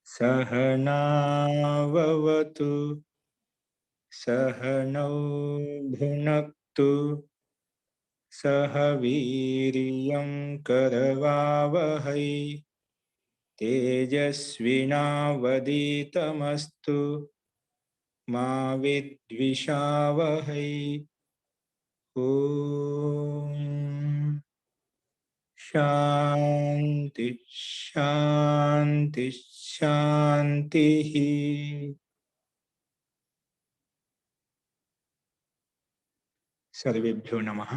सहनाववतु सहनौ भुनक्तु सह वीर्यं करवावहै तेजस्विनावधीतमस्तु मा विद्विषावहै। ओम शांति शांति शांति। सर्वेभ्यो नमः।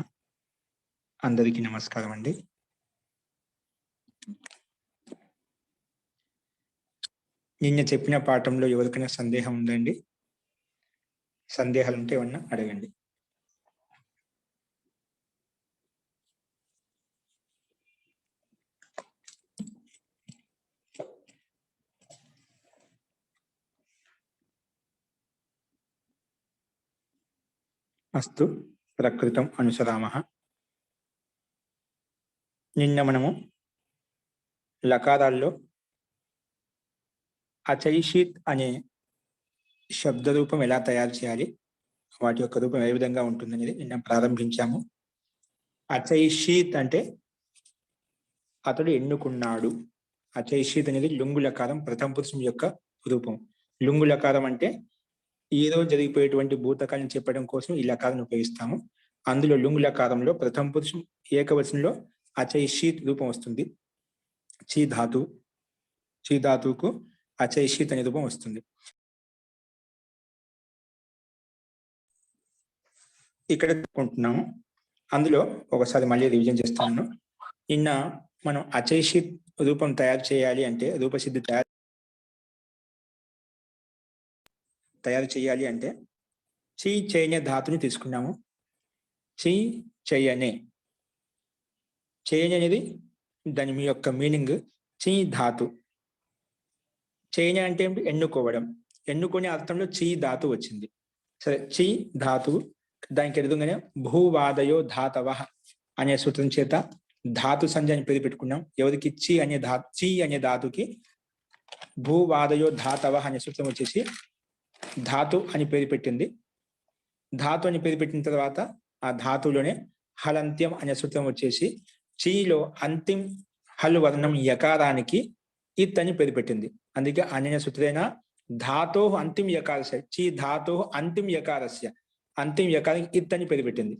అందరికీ నమస్కారం అండి. నిన్న చెప్పిన పాఠంలో ఎవరికైనా సందేహం ఉందండి? సందేహాలు ఉంటే ఏమన్నా అడగండి. అస్తు ప్రకృతం అనుసరామః. నిన్న మనము లకారాల్లో అచైషిత్ అనే శబ్ద రూపం ఎలా తయారు చేయాలి, వాటి యొక్క రూపం ఏ విధంగా ఉంటుందనేది నిన్న ప్రారంభించాము. అచైషిత్ అంటే అతడు ఎన్నుకున్నాడు. అచైషిత్ అనేది లుంగు లకారం, ప్రథమ పురుషం యొక్క రూపం. లుంగు లకారం అంటే ఏదో జరిగిపోయేటువంటి భూతకాలను చెప్పడం కోసం ఈ లకారాన్ని ఉపయోగిస్తాము. అందులో లుంగు లకారంలో ప్రథమ పురుషం ఏకవచనంలో అచైషిత్ రూపం వస్తుంది. చీ ధాతువుకు అచైషిత్ అనే రూపం వస్తుంది. ఇక్కడ చెప్పుకుంటున్నాము. అందులో ఒకసారి మళ్ళీ రివిజన్ చేస్తాను. నిన్న మనం అచైషిత్ రూపం తయారు చేయాలి అంటే, రూపసిద్ధి తయారు చేయాలి అంటే చీ చేయనే ధాతుని తీసుకున్నాము. చీ చేయనే అనేది దాని మీ యొక్క మీనింగ్. చీ ధాతు, చేయనే అంటే ఎన్నుకోవడం. ఎన్నుకునే అర్థంలో చీ ధాతు వచ్చింది. సరే, చీ ధాతువు దానికి ఎదురుగానే భూవాదయో ధాతవ అనే సూత్రం చేత ధాతు సంజ్ఞ అని పేరు పెట్టుకున్నాం. ఎవరికి? చీ అనే ధాతుకి భూవాదయో ధాతవ అనే సూత్రం వచ్చేసి ధాతు అని పేరు పెట్టింది. ధాతు అని పేరు పెట్టిన తర్వాత ఆ ధాతువులోనే హలంత్యం అనే సూత్రం వచ్చేసి చీలో అంతిం హల్ వర్ణం యకారానికి ఇత్ అని పేరు పెట్టింది. అందుకే అనే సూత్రేణ ధాతో అంతిం యకారస్య, చీ ధాతో అంతిం యకారస్య, అంతిం యకారానికి ఇత్ అని పేరు పెట్టింది.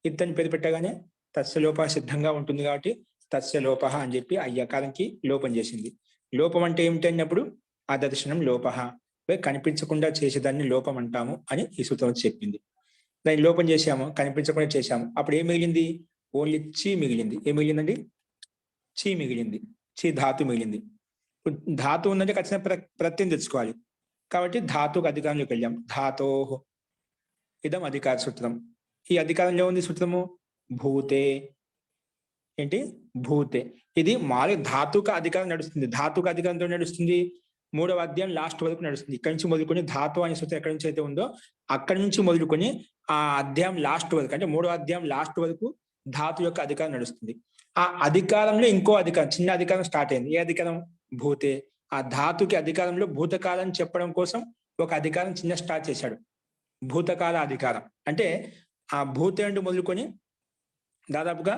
ఇత్ అని పేరు పెట్టగానే తస్య లోప సిద్ధంగా ఉంటుంది కాబట్టి తస్య లోప అని చెప్పి ఆ యకారానికి లోపం చేసింది. లోపం అంటే ఏమిటి అన్నప్పుడు ఆ దర్శనం లోప, కనిపించకుండా చేసేదాన్ని లోపం అంటాము అని ఈ సూత్రం చెప్పింది. దాన్ని లోపం చేశాము, కనిపించకుండా చేశాము. అప్పుడు ఏం మిగిలింది? ఓన్లీ చీ మిగిలింది. ఏం మిగిలిందండి? చీ మిగిలింది. చీ ధాతు మిగిలింది. ధాతు ఉందంటే ఖచ్చితంగా ప్రత్యయం తెచ్చుకోవాలి. కాబట్టి ధాతుకు అధికారంలోకి వెళ్ళాం. ధాతో ఇదం అధికార సూత్రం. ఈ అధికారంలో ఉంది సూత్రము భూతే. ఏంటి? భూతే. ఇది మాలి ధాతుక అధికారం నడుస్తుంది. ధాతుక అధికారంతో నడుస్తుంది. 3వ అధ్యాయం లాస్ట్ వరకు నడుస్తుంది. ఇక్కడి నుంచి మొదలుకొని ధాతు అనే సూత్రం ఎక్కడి నుంచి అయితే ఉందో అక్కడి నుంచి మొదలుకొని ఆ అధ్యాయం లాస్ట్ వరకు, అంటే 3వ అధ్యాయం లాస్ట్ వరకు ధాతు యొక్క అధికారం నడుస్తుంది. ఆ అధికారంలో ఇంకో అధికారం, చిన్న అధికారం స్టార్ట్ అయింది. ఏ అధికారం? భూతే. ఆ ధాతుకి అధికారంలో భూతకాలం చెప్పడం కోసం ఒక అధికారం చిన్న స్టార్ట్ చేశాడు. భూతకాల అధికారం అంటే ఆ భూతే నుండి మొదలుకొని దాదాపుగా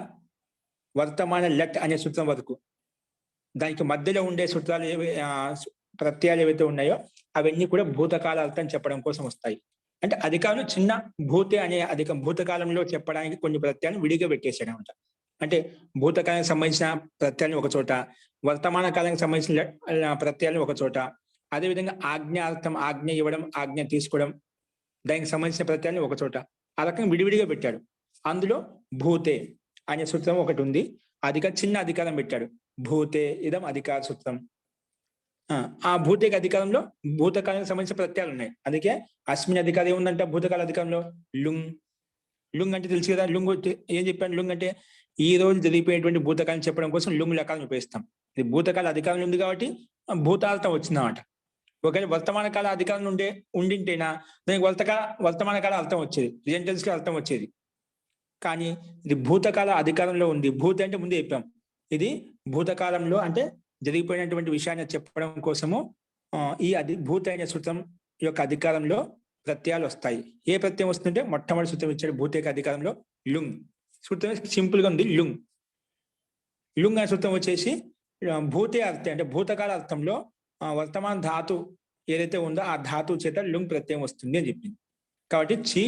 వర్తమాన లట్ అనే సూత్రం వరకు, దానికి మధ్యలో ఉండే సూత్రాలు ప్రత్యయాలు ఏవైతే ఉన్నాయో అవన్నీ కూడా భూతకాల అర్థం చెప్పడం కోసం వస్తాయి. అంటే అధికారులు చిన్న భూతే అనే భూతకాలంలో చెప్పడానికి కొన్ని ప్రత్యయాలను విడిగా పెట్టేసాడు అనమాట. అంటే భూతకాలానికి సంబంధించిన ప్రత్యయాలను ఒక చోట, వర్తమాన కాలానికి సంబంధించిన ప్రత్యయాలను ఒక చోట, అదేవిధంగా ఆజ్ఞ అర్థం, ఆజ్ఞ ఇవ్వడం, ఆజ్ఞ తీసుకోవడం, దానికి సంబంధించిన ప్రత్యయాలను ఒక చోట, ఆ రకంగా విడివిడిగా పెట్టాడు. అందులో భూతే అనే సూత్రం ఒకటి ఉంది. చిన్న అధికారం పెట్టాడు. భూతే ఇదం అధికార సూత్రం. ఆ భూతేక అధికారంలో భూతకాలానికి సంబంధించిన ప్రత్యయాలు ఉన్నాయి. అందుకే అస్మిన్ అధికారం ఏముందంట భూతకాల అధికారంలో? లుంగ్. లుంగ్ అంటే తెలుసు కదా. లుంగ్ ఏం చెప్పాను? లుంగ్ అంటే ఈ రోజు జరిగిపోయేటువంటి భూతకాలం చెప్పడం కోసం లుంగ్ లకాలను ఉపయోగిస్తాం. ఇది భూతకాల అధికారం ఉంది కాబట్టి భూతార్థం వచ్చిందన్నమాట. ఒకవేళ వర్తమాన కాల అధికారం ఉండింటేనా దానికి వర్తమాన కాల అర్థం వచ్చేది, ప్రెజెంట్ కి అర్థం వచ్చేది. కానీ ఇది భూతకాల అధికారంలో ఉంది. భూత అంటే ముందే చెప్పాం, ఇది భూతకాలంలో అంటే జరిగిపోయినటువంటి విషయాన్ని చెప్పడం కోసము ఈ భూత అనే సూత్రం యొక్క అధికారంలో ప్రత్యయాలు వస్తాయి. ఏ ప్రత్యయం వస్తుంటే మొట్టమొదటి సూత్రం ఇచ్చాడు భూత యొక్క అధికారంలో లుంగ్. సూత్రం సింపుల్ గా ఉంది, లుంగ్. లుంగ్ అనే సూత్రం వచ్చేసి భూతే అర్థం అంటే భూతకాల అర్థంలో వర్తమాన ధాతు ఏదైతే ఉందో ఆ ధాతువు చేత లుంగ్ ప్రత్యయం వస్తుంది అని చెప్పింది. కాబట్టి చి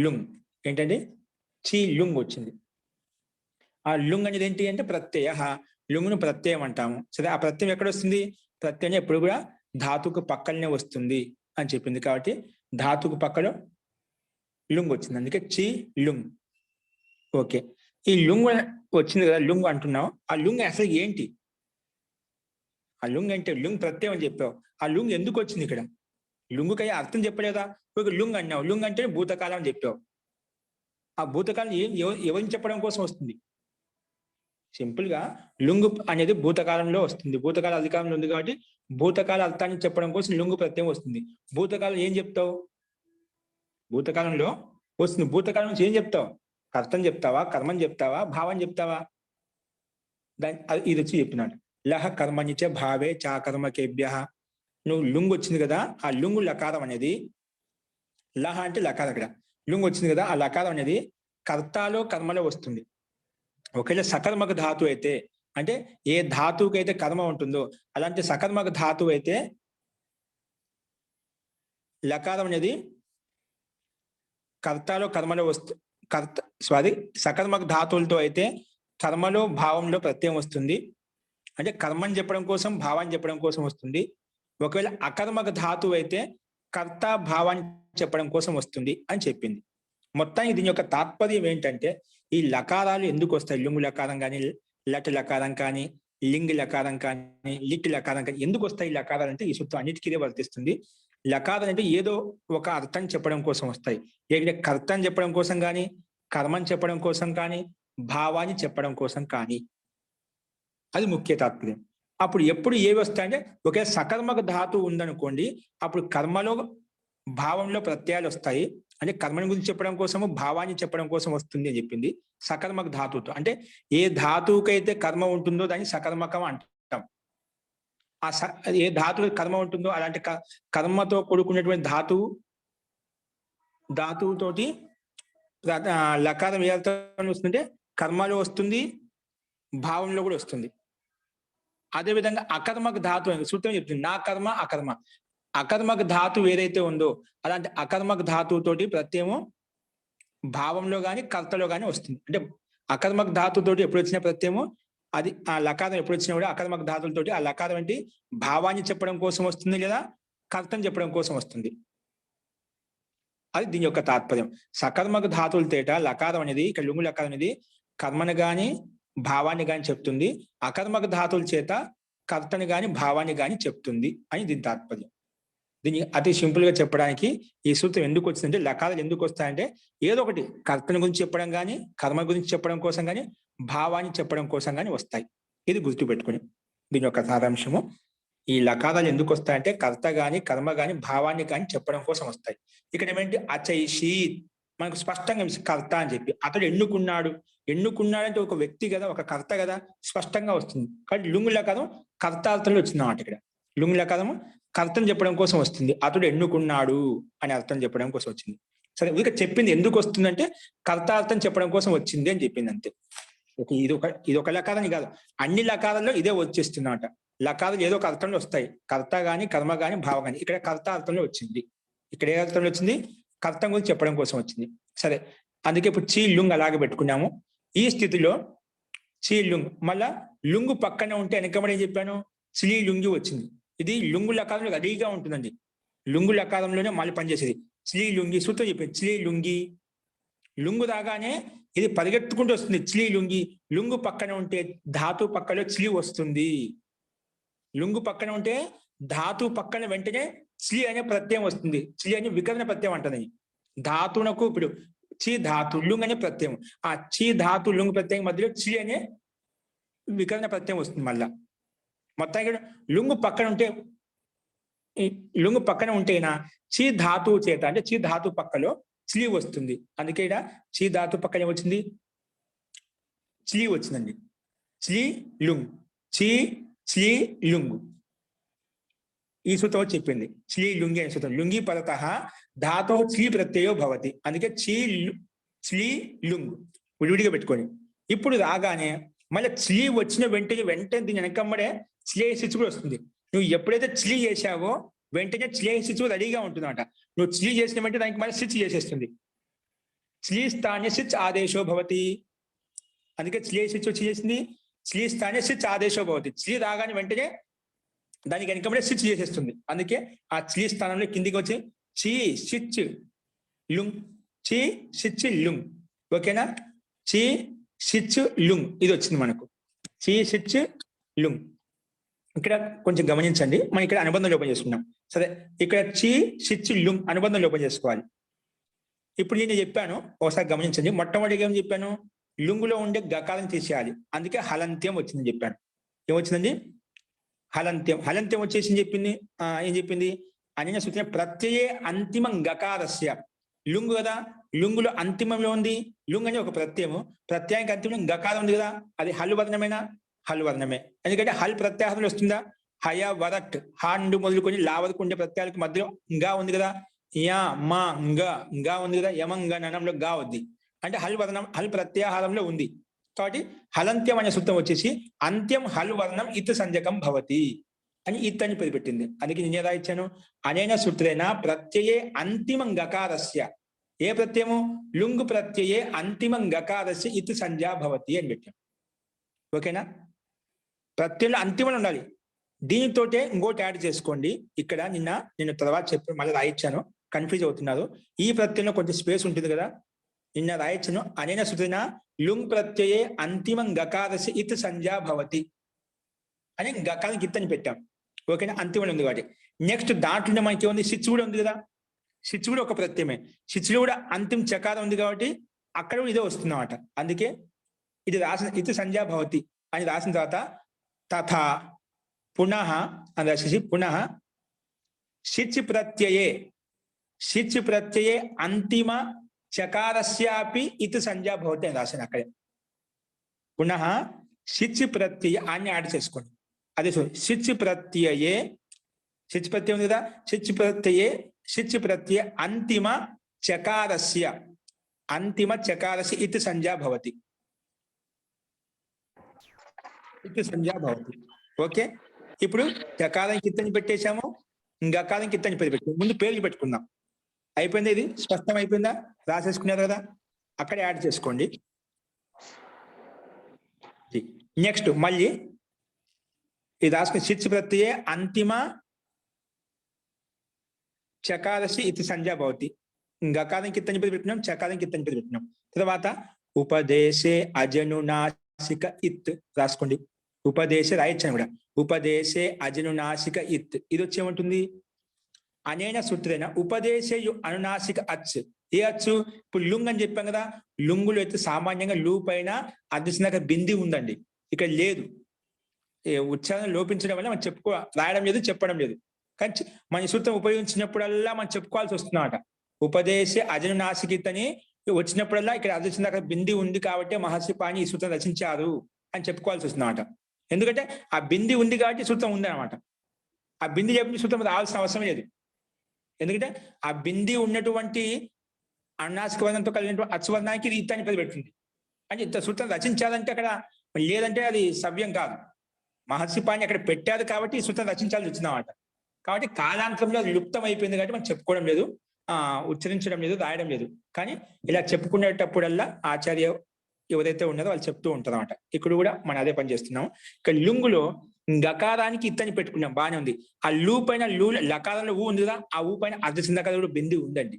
లుంగ్ ఏంటంటే చి లుంగ్ వచ్చింది. ఆ లుంగ్ అనేది ఏంటి అంటే ప్రత్యయ. లుంగ్ను ప్రత్యయం అంటాము. సరే, ఆ ప్రత్యయం ఎక్కడ వస్తుంది? ప్రత్యయం ఎప్పుడు కూడా ధాతుకు పక్కనే వస్తుంది అని చెప్పింది. కాబట్టి ధాతుకు పక్కలో లుంగ్ వచ్చింది, అందుకే చి లుంగ్. ఓకే, ఈ లుంగ్ వచ్చింది కదా, లుంగ్ అంటున్నావు. ఆ లుంగ్ అసలు ఏంటి? ఆ లుంగ్ అంటే లుంగ్ ప్రత్యయం అని చెప్పావు. ఆ లుంగ్ ఎందుకు వచ్చింది ఇక్కడ? లుంగుకయ్యే అర్థం చెప్పలేదా? ఒక లుంగ్ అన్నావు, లుంగ్ అంటే భూతకాలం అని చెప్పావు. ఆ భూతకాలం ఎవరిని చెప్పడం కోసం వస్తుంది? సింపుల్ గా లుంగు అనేది భూతకాలంలో వస్తుంది. భూతకాల అధికారంలో ఉంది కాబట్టి భూతకాల అర్థాన్ని చెప్పడం కోసం లుంగు ప్రత్యయం వస్తుంది. భూతకాలం ఏం చెప్తావు? భూతకాలంలో వస్తుంది. భూతకాలం నుంచి ఏం చెప్తావు? అర్థం చెప్తావా, కర్మని చెప్తావా, భావాన్ని చెప్తావా? ఇది వచ్చి చెప్పినాడు, లహ కర్మనిచ భావే చా కర్మకేభ్య. నువ్వు లుంగు వచ్చింది కదా, ఆ లుంగు లకారం అనేది, లహ అంటే లకారం, అక్కడ లుంగు వచ్చింది కదా, ఆ లకారం అనేది కర్తాలో కర్మలో వస్తుంది. ఒకవేళ సకర్మక ధాతు అయితే, అంటే ఏ ధాతువుకి అయితే కర్మ ఉంటుందో అలాంటి సకర్మక ధాతువు అయితే లకారం అనేది కర్తాలో కర్మలో సకర్మక ధాతువులతో అయితే కర్మలో భావంలో ప్రత్యయం వస్తుంది. అంటే కర్మని చెప్పడం కోసం, భావాన్ని చెప్పడం కోసం వస్తుంది. ఒకవేళ అకర్మక ధాతువు అయితే కర్త భావాన్ని చెప్పడం కోసం వస్తుంది అని చెప్పింది. మొత్తానికి దీని యొక్క తాత్పర్యం ఏంటంటే, ఈ లకారాలు ఎందుకు వస్తాయి? లుంగు లకారం కానీ, లట్ లకారం కానీ, లింగ్ లకారం కానీ, లిట్ లకారం కానీ ఎందుకు వస్తాయి ఈ లకారాలు అంటే ఈ సూత్రం అన్నిటికీ వర్తిస్తుంది. లకారం అంటే ఏదో ఒక అర్థం చెప్పడం కోసం వస్తాయి. ఏంటంటే కర్తని చెప్పడం కోసం కానీ, కర్మని చెప్పడం కోసం కానీ, భావాన్ని చెప్పడం కోసం కానీ. అది ముఖ్య తాత్పర్యం. అప్పుడు ఎప్పుడు ఏవి వస్తాయంటే, ఒకే సకర్మక ధాతువు ఉందనుకోండి, అప్పుడు కర్మలో భావంలో ప్రత్యయాలు వస్తాయి. అంటే కర్మని గురించి చెప్పడం కోసము, భావాన్ని చెప్పడం కోసం వస్తుంది అని చెప్పింది. సకర్మక ధాతువుతో అంటే ఏ ధాతువుకైతే కర్మ ఉంటుందో దాన్ని సకర్మకం అంటాం. ఏ ధాతువు కర్మ ఉంటుందో అలాంటి కర్మతో కూడుకున్నటువంటి ధాతువుతోటి లకారం ఏ అర్థం వస్తుందంటే కర్మలో వస్తుంది, భావంలో కూడా వస్తుంది. అదేవిధంగా అకర్మక ధాతు సూత్రం చెప్తుంది, నా కర్మ అకర్మ. అకర్మక ధాతువు ఏదైతే ఉందో అలాంటి అకర్మక ధాతువుతోటి ప్రత్యయము భావంలో కానీ కర్తలో కానీ వస్తుంది. అంటే అకర్మక ధాతువుతోటి ఎప్పుడు వచ్చిన ప్రత్యయము అది ఆ లకారం ఎప్పుడు వచ్చినా కూడా అకర్మక ధాతువులతోటి ఆ లకారం ఏంటి భావాన్ని చెప్పడం కోసం వస్తుంది, లేదా కర్తని చెప్పడం కోసం వస్తుంది. అది దీని యొక్క తాత్పర్యం. సకర్మక ధాతువుల తేట లకారం అనేది, ఇక్కడ లుంగు లకారం అనేది కర్మను గాని భావాన్ని గాని చెప్తుంది. అకర్మక ధాతువుల చేత కర్తని గాని భావాన్ని గాని చెప్తుంది అని దీని తాత్పర్యం. దీన్ని అతి సింపుల్ గా చెప్పడానికి ఈ సూత్రం ఎందుకు వచ్చిందంటే, లకారాలు ఎందుకు వస్తాయంటే ఏదో ఒకటి కర్తని గురించి చెప్పడం కానీ, కర్మ గురించి చెప్పడం కోసం కానీ, భావాన్ని చెప్పడం కోసం కానీ వస్తాయి. ఇది గుర్తుపెట్టుకుని దీని యొక్క సారాంశము. ఈ లకారాలు ఎందుకు వస్తాయంటే కర్త గాని, కర్మ గాని, భావాన్ని కానీ చెప్పడం కోసం వస్తాయి. ఇక్కడ ఏమంటే అచైషి మనకు స్పష్టంగా కర్త అని చెప్పి, అతడు ఎన్నుకున్నాడంటే ఒక వ్యక్తి కదా, ఒక కర్త కదా, స్పష్టంగా వస్తుంది. కాబట్టి లుంగు లకారం కర్తార్థంలో వచ్చింది అన్నమాట. ఇక్కడ లుంగు లకారము కర్తను చెప్పడం కోసం వస్తుంది. అతడు ఎన్నుకున్నాడు అని అర్థం చెప్పడం కోసం వచ్చింది. సరే, ఇక చెప్పింది ఎందుకు వస్తుందంటే కర్తార్థం చెప్పడం కోసం వచ్చింది అని చెప్పింది అంతే. ఇది ఒక లకారం కాదు, అన్ని లకారాల్లో ఇదే వచ్చేస్తుందన్నమాట. లకారాలు ఏదో ఒక అర్థంలో వస్తాయి, కర్త గాని, కర్మ గాని, భావం గాని. ఇక్కడ కర్త అర్థంలో వచ్చింది. ఇక్కడ ఏ అర్థంలో వచ్చింది? కర్తం గురించి చెప్పడం కోసం వచ్చింది. సరే, అందుకే ఇప్పుడు చీ లుంగ్ అలాగే పెట్టుకున్నాము. ఈ స్థితిలో చీ లుంగ్ మళ్ళా లుంగు పక్కనే ఉంటే వెనకబడి ఏం చెప్పాను, శ్రీ లుంగి వచ్చింది. ఇది లుంగు లకారంలో రెడీగా ఉంటుందండి. లుంగు లకారంలోనే మళ్ళీ పనిచేసేది. శ్రీ లుంగి సూత్రం చెప్పింది, శ్రీ లుంగి. లుంగు రాగానే ఇది పరిగెత్తుకుంటూ వస్తుంది. శ్రీ లుంగి. లుంగు పక్కన ఉంటే ధాతు పక్కలో శ్రీ వస్తుంది. లుంగు పక్కన ఉంటే ధాతు పక్కన వెంటనే శ్రీ అనే ప్రత్యయం వస్తుంది. శ్రీ అనే వికరణ ప్రత్యయం అంటది. ధాతునకు ఇప్పుడు చీ ధాతు లుంగ్ అనే ప్రత్యయం, ఆ చీ ధాతు లుంగ్ ప్రత్యయం మధ్యలో చి అనే వికరణ ప్రత్యయం వస్తుంది. మళ్ళా మొత్తం ఇక్కడ లుంగు పక్కన ఉంటే లుంగు పక్కన ఉంటేనా చి ధాతువు చేత అంటే చి ధాతు పక్కలో చ్లీ వస్తుంది. అందుకే ఇక్కడ చి ధాతు పక్కన వచ్చింది చ్లీ వచ్చిందండి. చ్లీ లుంగ్, చి చ్లీ లుంగ్ ఈ సూత్రం చెప్పింది. చ్లీ లుంగి అనే సూత్రం. లుంగి పదత ధాతో చ్లీ ప్రత్యయో భవతి. అందుకే చ్లీ లుంగ్ విడివిడిగా పెట్టుకొని ఇప్పుడు రాగానే మళ్ళీ చ్లీ వచ్చిన వెంటనే దీని వెనకమ్మడే చ్లే సిచ్ కూడా వస్తుంది. నువ్వు ఎప్పుడైతే చ్లీ చేశావో వెంటనే చ్లే సిచ్ రెడీగా ఉంటుందన్నమాట. నువ్వు చ్లీ చేసిన వెంటనే దానికి మళ్ళీ సిచ్ చేసేస్తుంది. చ్లీ స్థానే సిచ్ ఆదేశో భవతి. అందుకే చ్లే సిచ్ వచ్చి చేసింది. చ్లీ స్థానే సిచ్ ఆదేశో భవతి. చ్లీ రాగానే వెంటనే దానికి వెనకమ్మడే సిచ్ చేసేస్తుంది. అందుకే ఆ చ్లీ స్థానంలో కిందికి వచ్చి చి సిచ్ లుంగ్, చి సిచ్ లుంగ్. ఓకేనా? చి సిచ్ లుంగ్ ఇది వచ్చింది మనకు. చి సిచ్ లుంగ్. ఇక్కడ కొంచెం గమనించండి, మనం ఇక్కడ అనుబంధం లోపం చేసుకున్నాం. సరే, ఇక్కడ చి సిచ్ లుంగ్ అనుబంధం లోపం చేసుకోవాలి. ఇప్పుడు నేను చెప్పాను, ఒకసారి గమనించండి. మొట్టమొదటిగా ఏం చెప్పాను? లుంగులో ఉండే గకాలను తీసేయాలి. అందుకే హలంత్యం వచ్చిందని చెప్పాను. ఏమొచ్చిందండి? హలంత్యం. హలంత్యం వచ్చేసి చెప్పింది ఏం చెప్పింది? అనిన సూచన ప్రత్యయే అంతిమం గకారస్య. లుంగు కదా, లుంగులో అంతిమంలో ఉంది. లుంగ్ అని ఒక ప్రత్యయము, ప్రత్యయానికి అంతిమంలో గకారం ఉంది కదా, అది హల్లు వర్ణమేనా? హల్ వర్ణమే. ఎందుకంటే హల్ ప్రత్యాహారంలో వస్తుందా? హయ వరట్ హా నుండి మొదలుకొని లా వరకు ఉండే ప్రత్యయాలకు మధ్యలో గా ఉంది కదా. యా మా గా ఉంది కదా. యమంగ ననంలో గా ఉంది అంటే హల్ వర్ణం, హల్ ప్రత్యాహారంలో ఉంది. కాబట్టి హలంత్యం అనే సూత్రం వచ్చేసి అంత్యం హల్ వర్ణం ఇత్ సంజకం భవతి అని ఇత్ అని పేరు పెట్టింది. అందుకే నేను ఏదా ఇచ్చాను? అనేన సూత్రేణ ప్రత్యయే అంతిమం గకారస్య. ఏ ప్రత్యయము? లుంగు ప్రత్యయే అంతిమం గకారస్య ఇత్ సంజ్ఞా భవతి అని పెట్టాం. ఓకేనా? ప్రత్యయంలో అంతిమంలో ఉండాలి. దీనితోటే ఇంకోటి యాడ్ చేసుకోండి. ఇక్కడ నేను తర్వాత చెప్పి మళ్ళీ రాయించాను, కన్ఫ్యూజ్ అవుతున్నారు. ఈ ప్రత్యయంలో కొంచెం స్పేస్ ఉంటుంది కదా, నిన్న రాయించను. అనేన సూత్రేణ లుంగ్ ప్రత్యయే అంతిమం గకారస్య ఇత్ సంజ్ఞా భవతి అని గకారానికి ఇత్ అని పెట్టాం. ఓకేనా? అంతిమంలో ఉంది కాబట్టి. నెక్స్ట్ దాంట్లో మనకి ఏముంది? సిచ్ కూడా ఉంది కదా. సిచ్ కూడా ఒక ప్రత్యయమే. సిచ్లో కూడా అంతిమ చకారం ఉంది కాబట్టి అక్కడ కూడా ఇదే వస్తుంది అన్నమాట. అందుకే ఇది రాసిన ఇత్ సంజ్ఞా భవతి అని రాసిన తర్వాత తథా పునః అని రాసేసి పునః సిచ్ ప్రత్యయే అంతిమ చకారస్యాపి ఇత్ సంజ్ఞా భవతి అని రాశాను అక్కడే. పునః సిచ్ ప్రత్యయ అని యాడ్ చేసుకోండి. అదే సిచ్ ప్రత్యయే, సిచ్ ప్రత్యయం ఉంది కదా, సిచ్ ప్రత్యయ అంతిమ చకారస్య ఇత్ సంజ్ఞా భవతి. ఓకే, ఇప్పుడు చకారానికి ఇత్తని పెట్టేశాము, గకారానికి ఇత్తని పేరు పెట్టాము. ముందు పేర్లు పెట్టుకుందాం. అయిపోయిందా? ఇది స్పష్టం అయిపోయిందా? రాసేసుకున్నారు కదా, అక్కడ యాడ్ చేసుకోండి. నెక్స్ట్ మళ్ళీ ఇది రాసుకుని సిచ్ ప్రత్యయే అంతిమ చకారస్య ఇతి సంజ్ఞా భవతి. గకారానికి ఇత్తని పేరు పెట్టినాం, చకారానికి ఇత్తని పేరు పెట్టినాం. తర్వాత ఉపదేశే అజనునాసిక ఇత్ రాసుకోండి. ఉపదేశే రాయించాను కూడా. ఉపదేశే అజనునాసిక ఇత్ ఇది వచ్చేమంటుంది? అనేన సూత్రేణ ఉపదేశే అనునాసిక అచ్. ఏ అచ్చు? ఇప్పుడు లుంగ్ అని చెప్పాం కదా, లుంగులో అయితే సామాన్యంగా లూ పైన అదృశ్యంగా బింది ఉందండి, ఇక్కడ లేదు. ఉచ్చారణ లోపించడం వల్ల మనం రాయడం లేదు, చెప్పడం లేదు. కానీ మన సూత్రం ఉపయోగించినప్పుడల్లా మనం చెప్పుకోవాల్సి వస్తుందన్నమాట. ఉపదేశ అజనునాసికిత్ అని వచ్చినప్పుడల్లా ఇక్కడ అదృశ్యంగా బింది ఉంది కాబట్టి మహర్షి పాణి ఈ సూత్రం రచించారు అని చెప్పుకోవాల్సి వస్తుందన్నమాట. ఎందుకంటే ఆ బింది ఉంది కాబట్టి సూత్రం ఉంది అనమాట. ఆ బింది చెప్పిన సూత్రం రావాల్సిన అవసరం లేదు. ఎందుకంటే ఆ బింది ఉన్నటువంటి అనునాసిక వర్ణంతో కలిగినటువంటి అచ్చువర్ణానికి ఇత్ అని పేరు పెట్టింది. అంటే ఇంత సూత్రం రచించాలంటే అక్కడ లేదంటే అది సవ్యం కాదు. మహర్షి పాణి అక్కడ పెట్టారు కాబట్టి ఈ సూత్రం రచించాల్సి వచ్చిందన్నమాట. కాబట్టి కాలాంతరంలో అది లుప్తం అయిపోయింది కాబట్టి మనం చెప్పుకోవడం లేదు, ఉచ్చరించడం లేదు, రాయడం లేదు. కానీ ఇలా చెప్పుకునేటప్పుడల్లా ఆచార్య ఎవరైతే ఉన్నారో వాళ్ళు చెప్తూ ఉంటారు అనమాట. ఇక్కడ కూడా మనం అదే పని చేస్తున్నాం. ఇక్కడ లుంగులో గకారానికి ఇత్తని పెట్టుకున్నాం, బాగానే ఉంది. ఆ లూ పైన లకారంలో ఊ ఉంది కదా, ఆ ఊ పైన అర్ధసింధకారంలో బింది ఉందండి.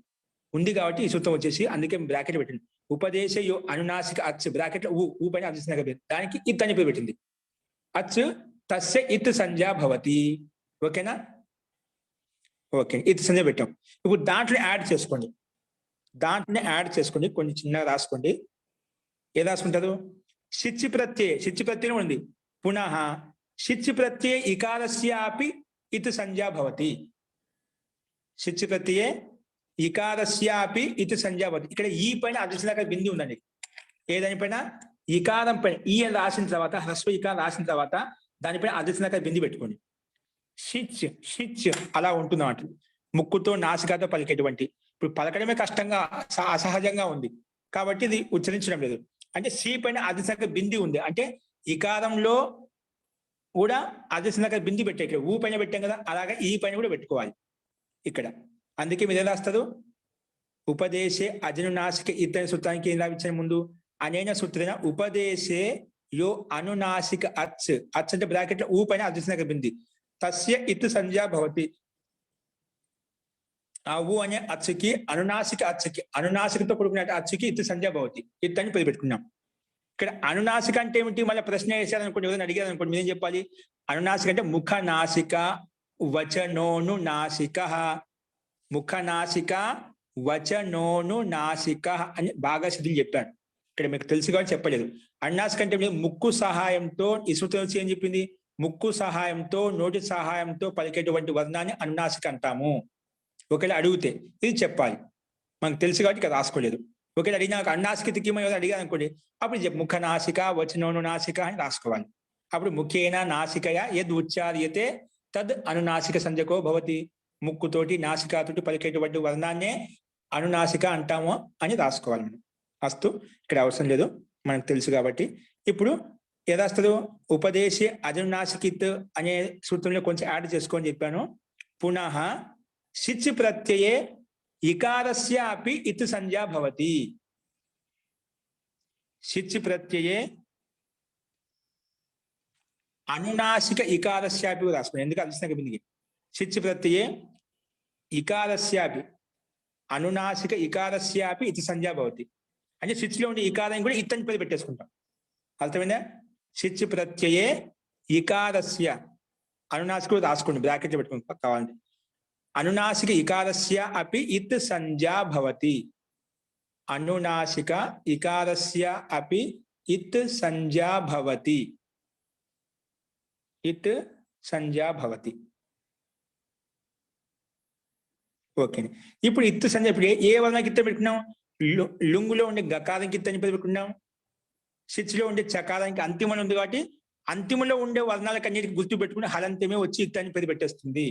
ఉంది కాబట్టి ఈ సూత్రం వచ్చేసి అందుకే బ్రాకెట్ పెట్టింది. ఉపదేశ అనునాసిక అచ్ బ్రాకెట్ లో ఊ పైన అర్ధసింధక దానికి ఇత్ అని పెట్టింది. అచ్ తస్య ఇత్ సంజ్ఞా భవతి. ఓకేనా? ఓకే, ఇత్ సంజ్ఞ పెట్టాం. ఇప్పుడు దాంట్లో యాడ్ చేసుకోండి. కొన్ని చిన్నగా రాసుకోండి. ఏ రాసుకుంటారు? సిచ్ ప్రత్యయం ఉంది. పునః సిచ్ ప్రత్యయ ఇకారస్యాపి ఇత్ సంజ్ఞా భవతి. షిచ్ ప్రత్యయే ఇకారస్యాపి ఇతి సంజ్ఞా భవతి. ఇక్కడ ఈ పైన అదృశ్య బింది ఉందండి. ఏదానిపైన ఇకారం పైన ఈ అని రాసిన తర్వాత హ్రస్వ ఇకారం రాసిన తర్వాత దానిపైన అదృశ్య బింది పెట్టుకోండి. షిచ్ షిచ్ అలా ఉంటుంది అన్నమాట. ముక్కుతో నాసికాతో పలికేటువంటి. ఇప్పుడు పలకడమే కష్టంగా అసహజంగా ఉంది కాబట్టి ఇది ఉచ్చరించడం లేదు. అంటే సి పైన అదృశ్య బింది ఉంది అంటే ఇకారంలో కూడా అదృశ్య బింది పెట్టే. ఇక్కడ ఊ పైన పెట్టాం కదా, అలాగే ఈ పైన కూడా పెట్టుకోవాలి ఇక్కడ. అందుకే మీరు ఏం రాస్తారు, ఉపదేశే అజనునాసిక ఇతర సూత్రానికి ఏం రావించాను ముందు, అనేన సూత్రేణ ఉపదేశే యో అనునాసిక అచ్. అచ్ అంటే బ్రాకెట్ లో ఊ పైన అదృశ్య బింది. తస్య ఇత్ సంజ్ఞా భవతి. ఆ ఊ అనే అచ్చుకి అనునాసిక అచ్చుకి అనునాసికతో కూడుకున్న అచ్చుకి ఇత్ సంజ్ఞా భవతి. ఇత్ అని పెట్టుకున్నాం. ఇక్కడ అనునాసిక అంటే ఏమిటి, మళ్ళీ ప్రశ్న వేసారనుకోండి, ఎవరైనా అడిగారు అనుకోండి, మీరేం చెప్పాలి, అనునాసిక అంటే ముఖ నాసిక వచనోను నాసిక, ముఖ నాసిక వచనోను నాసిక అని బాగా సిద్ధులు చెప్పాను. ఇక్కడ మీకు తెలుసు కాబట్టి చెప్పలేదు. అనునాసిక అంటే ముక్కు సహాయంతో, ఈ సూత్రం ఏం చెప్పింది, ముక్కు సహాయంతో నోటి సహాయంతో పలికేటువంటి వర్ణాన్ని అనునాసిక అంటాము. ఒకవేళ అడిగితే ఇది చెప్పాలి, మనకు తెలుసు కాబట్టి ఇక్కడ రాసుకోలేదు. ఒకవేళ అడిగినా అనునాసికతికి మనం అడిగాను అనుకోండి, అప్పుడు ముఖ నాసిక వచనోను నాసిక అని రాసుకోవాలి. అప్పుడు ముఖేన నాసికయా యద్ ఉచ్చార్యతే తద్ అనునాసిక సంజ్ఞకో భవతి. ముక్కుతోటి నాసికతోటి పలికేటువంటి వర్ణాన్నే అనునాసిక అంటాము అని రాసుకోవాలి మనం. అస్తు, ఇక్కడ అవసరం లేదు, మనకు తెలుసు కాబట్టి. ఇప్పుడు ఏదాస్తారు, ఉపదేశే అజనునాసికిత్ అనే సూత్రంలో కొంచెం యాడ్ చేసుకొని చెప్పాను. పునః షిచ్ ప్రత్యయే ఇకారస్య అపి ఇత్ సంజ్ఞా భవతి. షిచ్ ప్రత్యయే అనునాసిక ఇకారస్యాపి రాసుకోండి, ఎందుకు అదృశ్య బిందికి. షిచ్ ప్రత్యయే ఇకారస్యాపి అనునాసిక ఇకారస్యాపి ఇత్ సంజ్ఞా భవతి. అంటే షిచ్ లో ఉండే ఇకారం కూడా ఇత్ అని పేరు పెట్టేసుకుంటాం. అర్థమైందా? షిచ్ ప్రత్యయే ఇకారస్య అనునాసిక రాసుకోండి, బ్రాకెట్ పెట్టుకోండి కావాలంటే. అనునాసిక ఇకారస్య అపి ఇత్ సంజ్ఞా భవతి. అనునాసిక ఇకారస్య అపి ఇత్ సంజ్ఞా భవతి. ఇత్ సంజ్ఞా భవతి. ఓకే. ఇప్పుడు ఇత్ సంజ్ఞ, ఇప్పుడు ఏ వర్ణానికి ఇత్ పెట్టుకున్నాం, లుంగులో ఉండే గకారానికి ఇత్ అని పెట్టుకున్నాం, షిచ్లో ఉండే చకారానికి అంతిమం ఉంది కాబట్టి అంతిమంలో ఉండే వర్ణాలకు అన్నిటికీ గుర్తు పెట్టుకుని హలంతమే వచ్చి ఇత్ అని పేరు పెట్టేస్తుంది.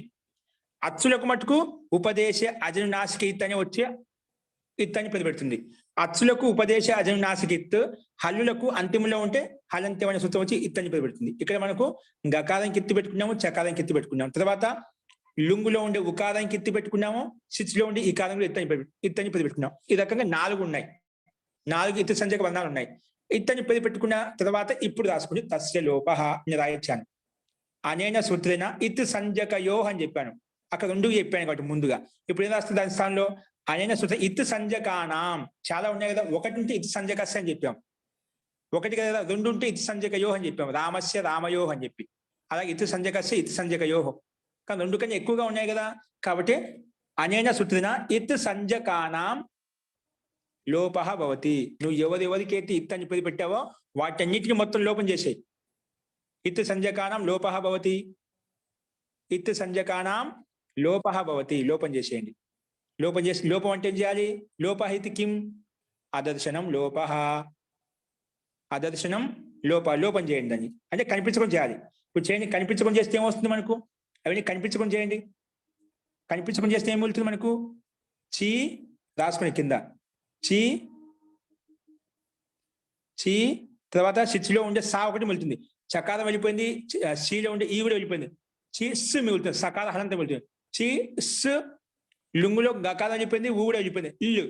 అచ్చులకు మటుకు ఉపదేశ అజనునాసిక ఇత్ అని వచ్చి ఇత్ అని పేరు పెడుతుంది. అచ్చులకు ఉపదేశ అజనునాసిక ఇత్, హల్లులకు అంతిమంలో ఉంటే హలంతం అనే సూత్రం వచ్చి ఇత్ అని పేరు పెడుతుంది. ఇక్కడ మనకు గకారానికి ఇత్తు పెట్టుకున్నాము, చకారానికి ఇత్తు పెట్టుకున్నాము. తర్వాత లుంగులో ఉండే ఉకారానికి ఇత్తు పెట్టుకున్నాము, షిచ్లో ఉండే ఈ కారంలో ఇత్ అని పేరు పెట్టుకున్నాం. ఈ రకంగా 4 ఉన్నాయి, 4 ఇత్ సంజ్ఞక వర్ణాలు ఉన్నాయి. ఇత్ అని పేరు పెట్టుకున్న తర్వాత ఇప్పుడు రాసుకుని తస్య లోపః అని రాయించాను. అనేన సూత్రేణ ఇత్ సంజ్ఞకయో అని చెప్పాను. అక్కడ 2 చెప్పాను కాబట్టి ముందుగా. ఇప్పుడు ఏం రాస్తుంది దాని స్థానంలో, అనేన సూత్ర ఇత్ సంజ్ఞకానాం. చాలా ఉన్నాయి కదా, 1 ఉంటే ఇత్ సంజ్ఞకస్య అని చెప్పాం, 1 కదా, 2 ఉంటే ఇత్ సంజ్ఞకయో అని చెప్పాం, రామస్య రామయో అని చెప్పి. అలాగే ఇత్ సంజ్ఞకస్య ఇత్ సంజ్ఞకయో, కానీ 2 కన్నా ఎక్కువగా ఉన్నాయి కదా, కాబట్టి అనేన సూత్రేణ ఇత్ సంజ్ఞకానాం లోపః భవతి. నువ్వు ఎవరెవరికైతే ఇత్ అని పేరు పెట్టావో వాటన్నిటిని మొత్తం లోపం చేసేయి. ఇత్ సంజ్ఞకానాం లోపః భవతి. ఇత్ సంజ్ఞకానాం లోపః భవతి. లోపం చేసేయండి. లోపం చేసి, లోపం అంటే ఏం చేయాలి, లోపః ఇతి కిం అదర్శనం లోపః. అదర్శనం లోపం చేయండి అని అంటే కనిపించకుండా చేయాలి. ఇప్పుడు చేయండి, కనిపించకుండా చేస్తే ఏమొస్తుంది మనకు, అవన్నీ కనిపించకుండా చేయండి. కనిపించకుండా చేస్తే ఏం వెళ్తుంది మనకు, చీ రాసుకుని కింద చీ చీ, తర్వాత షిచ్లో ఉండే సా ఒకటి వెళ్తుంది, చకారం వెళ్ళిపోయింది, సీలో ఉండే ఈ కూడా వెళ్ళిపోయింది, చీ స్ మిగులుతుంది, సకాల హలంతం వెళ్తుంది. చీ స్, లుంగులో గకారం వెళ్ళిపోయింది, ఊ కూడా వెళ్ళిపోయింది, ఇల్లు,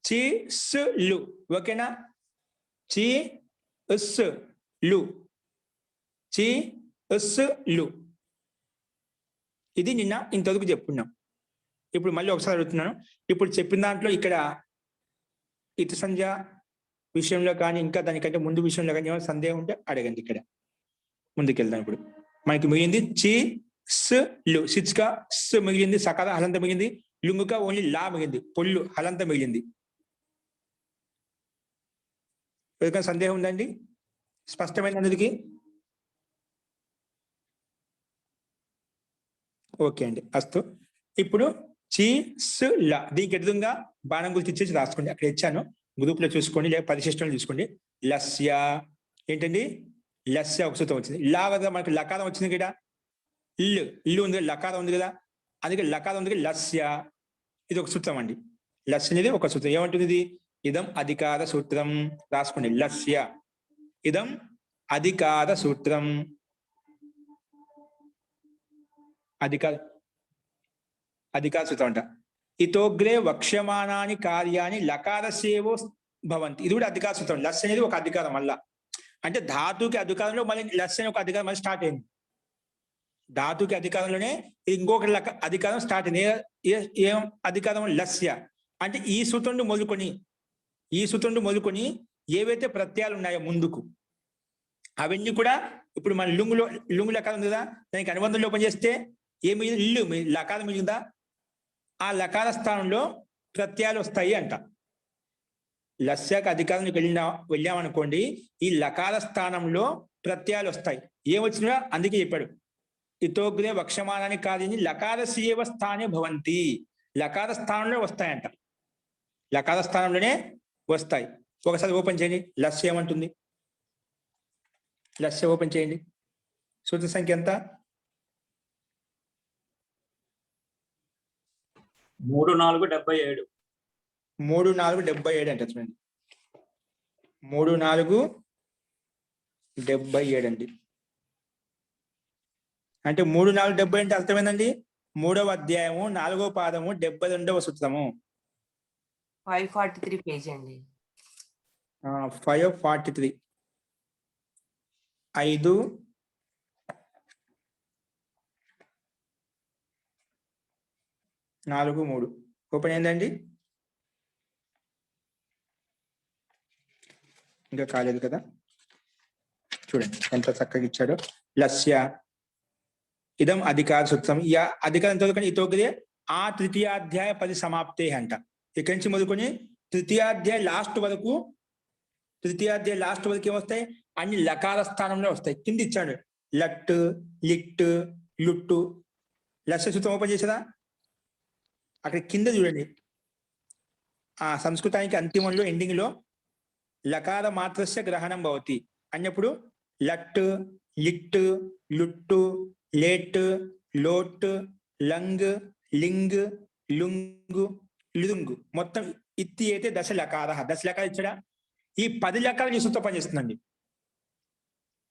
చీ స్ లు. ఓకేనా? చీ ఉస్ లు, చీ ఉస్ లు. ఇది నిన్న ఇంతవరకు చెప్పుకున్నాం. ఇప్పుడు మళ్ళీ ఒకసారి అడుగుతున్నాను. ఇప్పుడు చెప్పిన దాంట్లో ఇక్కడ ఇత్ సంజ్ఞ విషయంలో కానీ ఇంకా దానికంటే ముందు విషయంలో కానీ ఏమైనా సందేహం ఉంటే అడగండి. ఇక్కడ ముందుకెళ్దాం. ఇప్పుడు మనకి మిగిలింది చి స్ లు, సిచ్క స్ మిగిలింది, సకాల హలంత మిగిలింది, లుంగుక ఓన్లీ లా మిగిలింది, పొల్లు హలంత మిగిలింది. ఎవరికైనా సందేహం ఉందండి? స్పష్టమైన అందరికి? ఓకే అండి, అస్తు. ఇప్పుడు చి స్ ల. దీనికి ఎదురుగా బాణం గుర్తు ఇచ్చేసి రాసుకోండి. అక్కడ ఇచ్చాను, గ్రూప్ లో చూసుకోండి, లేదా పరిశిష్టంలో చూసుకోండి. లస్య ఏంటండి? లస్య ఒక సూత్రం వచ్చింది. లా కదా మనకి లకారం వచ్చింది కదా, ఇల్లు ఇల్లు ఉంది, లకారం ఉంది కదా, అందుకే లకారం ఉంది, లస్య ఇది ఒక సూత్రం అండి. లస్య అనేది ఒక సూత్రం. ఏమంటుంది ఇది? ఇదం అధికార సూత్రం. రాసుకోండి, లస్య ఇదం అధికార సూత్రం. అధికార సూత్రం అంట. ఇతోగ్రే వక్ష్యమానాని కార్యాన్ని లకారస్యేవో భవంతి. ఇది కూడా అధికార సూత్రం. లస్ అనేది ఒక అధికారం. మళ్ళా అంటే ధాతుకి అధికారంలో మళ్ళీ లస్ అనే ఒక అధికారం మళ్ళీ స్టార్ట్ అయింది. ధాతుకి అధికారంలోనే ఇంకొక అధికారం స్టార్ట్ అయింది. ఏం అధికారం? లస్య. అంటే ఈ సూత్రం మొదలుకొని ఏవైతే ప్రత్యయాలు ఉన్నాయో ముందుకు, అవన్నీ కూడా ఇప్పుడు మన లుంగు లకారం ఉంది కదా, దానికి అనుబంధం లోపం చేస్తే ఏమి ఇల్లు లకారం మిగిలిందా, ఆ లకార స్థానంలో ప్రత్యయాలు వస్తాయి అంట. లస్యకు అధికారానికి వెళ్ళామనుకోండి, ఈ లకార స్థానంలో ప్రత్యయాలు వస్తాయి. ఏమొచ్చినా అందుకే చెప్పాడు, ఇతోగ్రే వక్షమానాన్ని కార్యాన్ని లకారస్యేవ స్థానే భవంతి. లకార స్థానంలో వస్తాయంట, లకార స్థానంలోనే వస్తాయి. ఒకసారి ఓపెన్ చేయండి. లస్య ఏమంటుంది? లస్య ఓపెన్ చేయండి. సూత్ర సంఖ్య ఎంత? 3477. 3477 అంటే చూడండి, 3477 అండి. అంటే 3470 అంటే అర్థమైందండి. 3వ అధ్యాయము 4వ పాదము 72వ సూత్రము. 543 పేజ్ అండి. 543 5 4 3 ఓపెన్ అయిందండి. ఇంకా కాలేదు కదా, చూడండి ఎంత చక్కగా ఇచ్చాడో. లస్య ఇదం అధికార సూత్రం. ఈ అధికారం చదువుకొని ఇతోగ్రే ఆ తృతీయాధ్యాయ పరిసమాప్తే అంట. ఇక్కడి నుంచి మొదలుకొని తృతీయాధ్యాయ లాస్ట్ వరకు ఏమొస్తాయి? అన్ని లకార స్థానంలో వస్తాయి. కింద ఇచ్చాడు లట్, లిట్, లుట్టు. లస్య సూత్రం ఓపెన్ చేసారా? అక్కడ కింద చూడండి, ఆ సంస్కృతానికి అంతిమంలో ఎండింగ్ లో లకార మాత్రస్య గ్రహణం భవతి అన్నప్పుడు లట్, లిట్, లుట్టు, లేట్, లోట్, లంగ్, లింగ్, లుంగు, లుంగు మొత్తం ఇత్తి అయితే దశ లకార ఇచ్చాడా? ఈ 10 లకారాలు ఈ సూత్రం పనిచేస్తుందండి.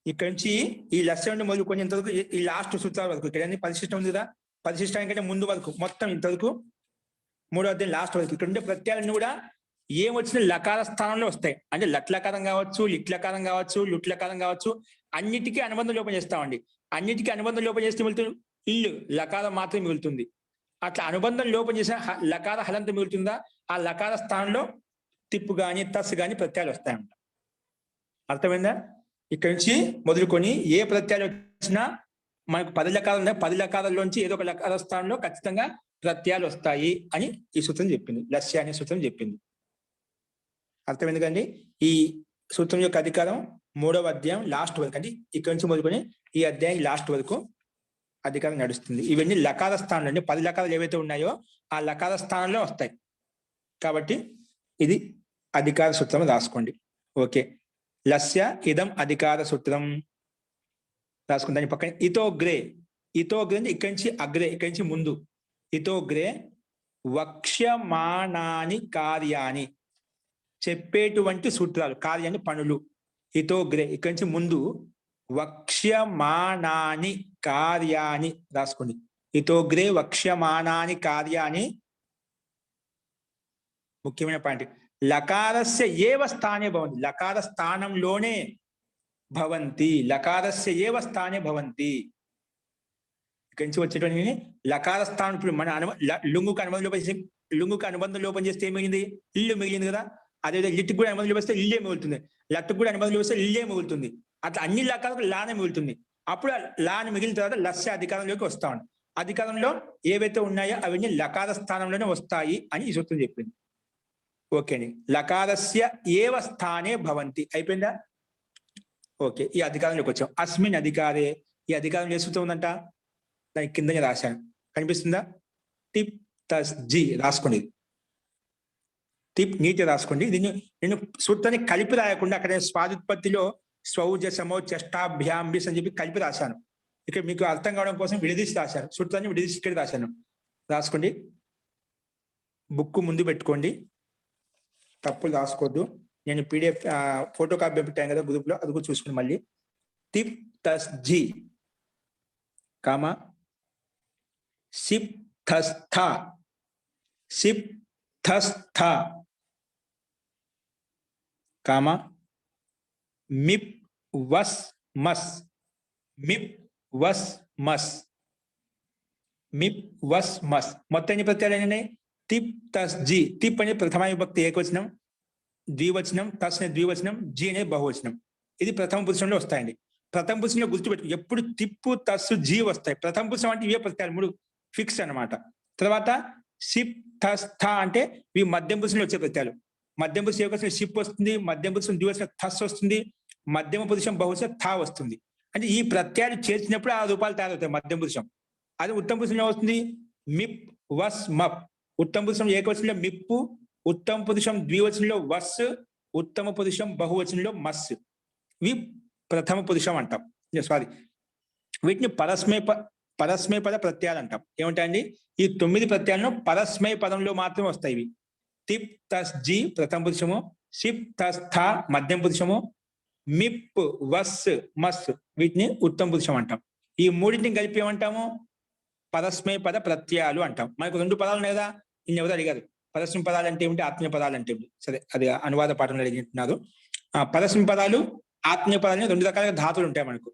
ఇక్కడి నుంచి ఈ లస్య నుండి మొదలుకొని ఇంతవరకు ఈ లాస్ట్ సూత్రాల వరకు, ఇక్కడ పరిశిష్టం ఉంది కదా, పరిశిష్టానికంటే ముందు వరకు మొత్తం ఇంతవరకు 3వ అధ్యాయం లాస్ట్ వరకు ఇక్కడ ఉండే ప్రత్యయాలన్నీ కూడా ఏమొచ్చినా లకార స్థానంలో వస్తాయి. అంటే లట్లకారం కావచ్చు, లిట్లకారం కావచ్చు, లుట్లకారం కావచ్చు, అన్నిటికీ అనుబంధం లోపం చేస్తామండి. అన్నిటికీ అనుబంధం లోపం చేస్తే మిగులుతుంది ఇల్లు, లకారం మాత్రమే మిగులుతుంది. అట్లా అనుబంధం లోపం చేసిన లకార హలంత మిగులుతుందా, ఆ లకార స్థానంలో తిప్పు గాని తస్సు గాని ప్రత్యయాలు వస్తాయంట. అర్థమైందా? ఇక్కడి నుంచి మొదలుకొని ఏ ప్రత్యయాలు వచ్చినా మనకు 10 లకారాలు ఉన్నాయి. 10 లకారాల్లోంచి ఏదో ఒక లకార స్థానంలో ఖచ్చితంగా ప్రత్యయాలు వస్తాయి అని ఈ సూత్రం చెప్పింది. లస్య అనే సూత్రం చెప్పింది. అర్థమైంది కండి. ఈ సూత్రం యొక్క అధికారం 3వ అధ్యాయం లాస్ట్ వరకు, అంటే ఇక్కడి నుంచి మొదలుకొని ఈ అధ్యాయం లాస్ట్ వరకు అధికారం నడుస్తుంది. ఇవన్నీ లకార స్థానంలో 10 లకారాలు ఏవైతే ఉన్నాయో ఆ లకార స్థానంలో వస్తాయి. కాబట్టి ఇది అధికార సూత్రం రాసుకోండి. ఓకే, లస్య ఇదం అధికార సూత్రం రాసుకుని దాని పక్కన ఇతోగ్రే అంటే ఇక్కడి నుంచి అగ్రే, ఇక్కడి నుంచి ముందు. ఇతోగ్రే వక్ష్యమానాని కార్యాన్ని చెప్పేటువంటి సూత్రాలు, కార్యాన్ని పనులు. ఇతోగ్రే ఇక్కడి నుంచి ముందు, వక్ష్యమానాని కార్యాన్ని రాసుకోండి. ఇతోగ్రే వక్ష్యమానాని కార్యాన్ని, ముఖ్యమైన పాయింట్, లకారస్య ఏవ స్థానే భవంతి. లకార స్థానంలోనే భవంతి. లకారస్య ఏవ స్థానే భవంతి. ఇక్కడి నుంచి వచ్చేటువంటి లకార స్థానం. ఇప్పుడు మన లుంగుకు అనుబంధం లోపం చేస్తే ఏం మిగిలింది? ఇల్లు మిగిలింది కదా. అదేవిధంగా లిట్కి కూడా అనుబంధం లోపిస్తే ఇల్లే మిగులుతుంది. లట్టుకు కూడా అనుబంధం లోపిస్తే ఇల్లే మిగులుతుంది. అట్లా అన్ని లకాలకు లానే మిగులుతుంది. అప్పుడు లాని మిగిలిన తర్వాత లస్య అధికారంలోకి వస్తా ఉంది. అధికారంలో ఏవైతే ఉన్నాయో అవన్నీ లకార స్థానంలోనే వస్తాయి అని ఈ సూత్రం చెప్పింది. ఓకే అండి. లకారస్య ఏవ స్థానే భవంతి అయిపోయిందా? ఓకే, ఈ అధికారంలోకి వచ్చాం. అస్మిన్ అధికారే, ఈ అధికారం ఏ సూత్రం ఉందంట? దాని కిందనే రాశాను, కనిపిస్తుందా? టిప్ తస్ జీ రాసుకోండి. టిప్ నీటి రాసుకోండి. దీన్ని నేను సూత్రాన్ని కలిపి రాయకుండా అక్కడ స్వాదుత్పత్తిలో స్వౌజసమో చెష్టాభ్యాంబిస్ అని చెప్పి కలిపి రాశాను. ఇక్కడ మీకు అర్థం కావడం కోసం విడదీసి రాశాను. సూత్రాన్ని విడదీసి ఇక్కడ రాశాను. రాసుకోండి. బుక్ ముందు పెట్టుకోండి. తప్పులు రాసుకోవద్దు. నేను పీడిఎఫ్ ఫోటో కాపీ పెట్టాను కదా గ్రూప్ లో, అది కూడా చూసుకుని మళ్ళీ టిప్ తస్ జీ కామా సిప్ థస్ థా సిప్ థస్ థా కామా మిప్ వస్ మస్ మిప్ వస్ మస్ మిప్ వస్ మస్. మొత్తం ఎన్ని ప్రత్యయాలు అయినాయి? టిప్ తస్ జీ. టిప్ అనే ప్రథమ విభక్తి ఏకవచనం, ద్వివచనం, తస్ అనే ద్వివచనం, జీ అనే బహువచనం. ఇది ప్రథమ పురుషంలో వస్తాయండి. ప్రథమ పురుషంలో గుర్తుపెట్టు, ఎప్పుడు తిప్పు తస్సు జీ వస్తాయి. ప్రథమ పురుషం అంటే ఇవే ప్రత్యయాలు 3 ఫిక్స్ అన్నమాట. తర్వాత సిప్ థస్ థా అంటే ఇవి మధ్యం పురుషంలో వచ్చే ప్రత్యయాలు. మధ్యం పురుషం ఏకవచనం సిప్ వస్తుంది, మధ్యం పురుషం ద్వివచనం థస్ వస్తుంది, మధ్యమ పురుషం బహువచనం థా వస్తుంది. అంటే ఈ ప్రత్యయాలు చేర్చినప్పుడు ఆ రూపాలు తయారవుతాయి మధ్యం పురుషం. అది ఉత్తమ పురుషంలో వస్తుంది మిప్ వస్ మప్. ఉత్తమ పురుషం ఏకవచనంలో మిప్పు, ఉత్తమ పురుషం ద్వివచనంలో వస్, ఉత్తమ పురుషం బహువచనంలో మస్. ఇవి ప్రథమ పురుషం అంటాం. సారీ, వీటిని పరస్మయ పద ప్రత్యయాలు అంటాం. ఏమంటాయండి? ఈ 9 ప్రత్యయాలను పరస్మయ పదంలో మాత్రమే వస్తాయి. ఇవి టిప్ తస్ జీ ప్రథమ పురుషము, సిప్ తస్ థా మధ్యం పురుషము, మిప్ వస్ మస్ వీటిని ఉత్తమ పురుషం అంటాం. ఈ మూడింటిని కలిపి ఏమంటాము? పరస్మయ పద ప్రత్యయాలు అంటాం. మనకు 2 పదాలు లేదా? ఇన్ని ఎవరు అడిగారు. పరస్మయ పదాలు అంటే ఏమిటి, ఆత్మీయ పదాలు అంటే ఏమిటి? సరే, అది అనువాద పాఠంలో అడిగిస్తున్నారు. పరస్మయ పదాలు, ఆత్మీయ పదాలు 2 రకాలుగా ధాతులు ఉంటాయి మనకు.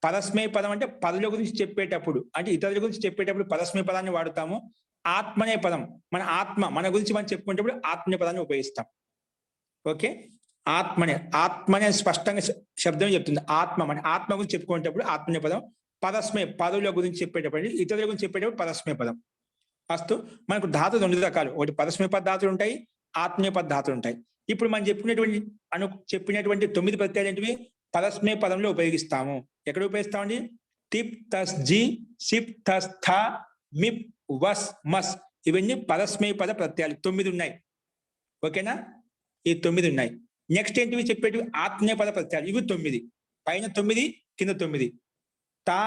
పరస్మయ పదం అంటే పదుల గురించి చెప్పేటప్పుడు, అంటే ఇతరుల గురించి చెప్పేటప్పుడు పరస్మయ పదాన్ని వాడుతాము. ఆత్మనే పదం, మన ఆత్మ, మన గురించి మనం చెప్పుకునేటప్పుడు ఆత్మీయ పదాన్ని ఉపయోగిస్తాం. ఓకే, ఆత్మనే స్పష్టంగా శబ్దం చెప్తుంది. మన ఆత్మ గురించి చెప్పుకునేటప్పుడు ఆత్మీయ పదం. పరస్మయ పదుల గురించి చెప్పేటప్పుడు, ఇతరుల గురించి చెప్పేటప్పుడు పరస్మయ పదం. ఫస్ట్ మనకు ధాతులు 2 రకాలు. ఒకటి పరస్మయ పద ధాతులు ఉంటాయి, ఆత్మీయ పద ధాతులు ఉంటాయి. ఇప్పుడు మనం చెప్పినటువంటి 9 ప్రత్యయాలు ఏంటివి? పరస్మయ పదంలో ఉపయోగిస్తాము. ఎక్కడ ఉపయోగిస్తామండి? టిప్ తస్ జీ, సిప్ తస్ థా, మిప్ వస్ మస్ ఇవన్నీ పరస్మయ పద ప్రత్యయాలు 9 ఉన్నాయి. ఓకేనా? ఈ 9 ఉన్నాయి. నెక్స్ట్ ఏంటివి చెప్పేటివి? ఆత్మీయ పద ప్రత్యయాలు. ఇవి 9. పైన 9, కింద 9. తా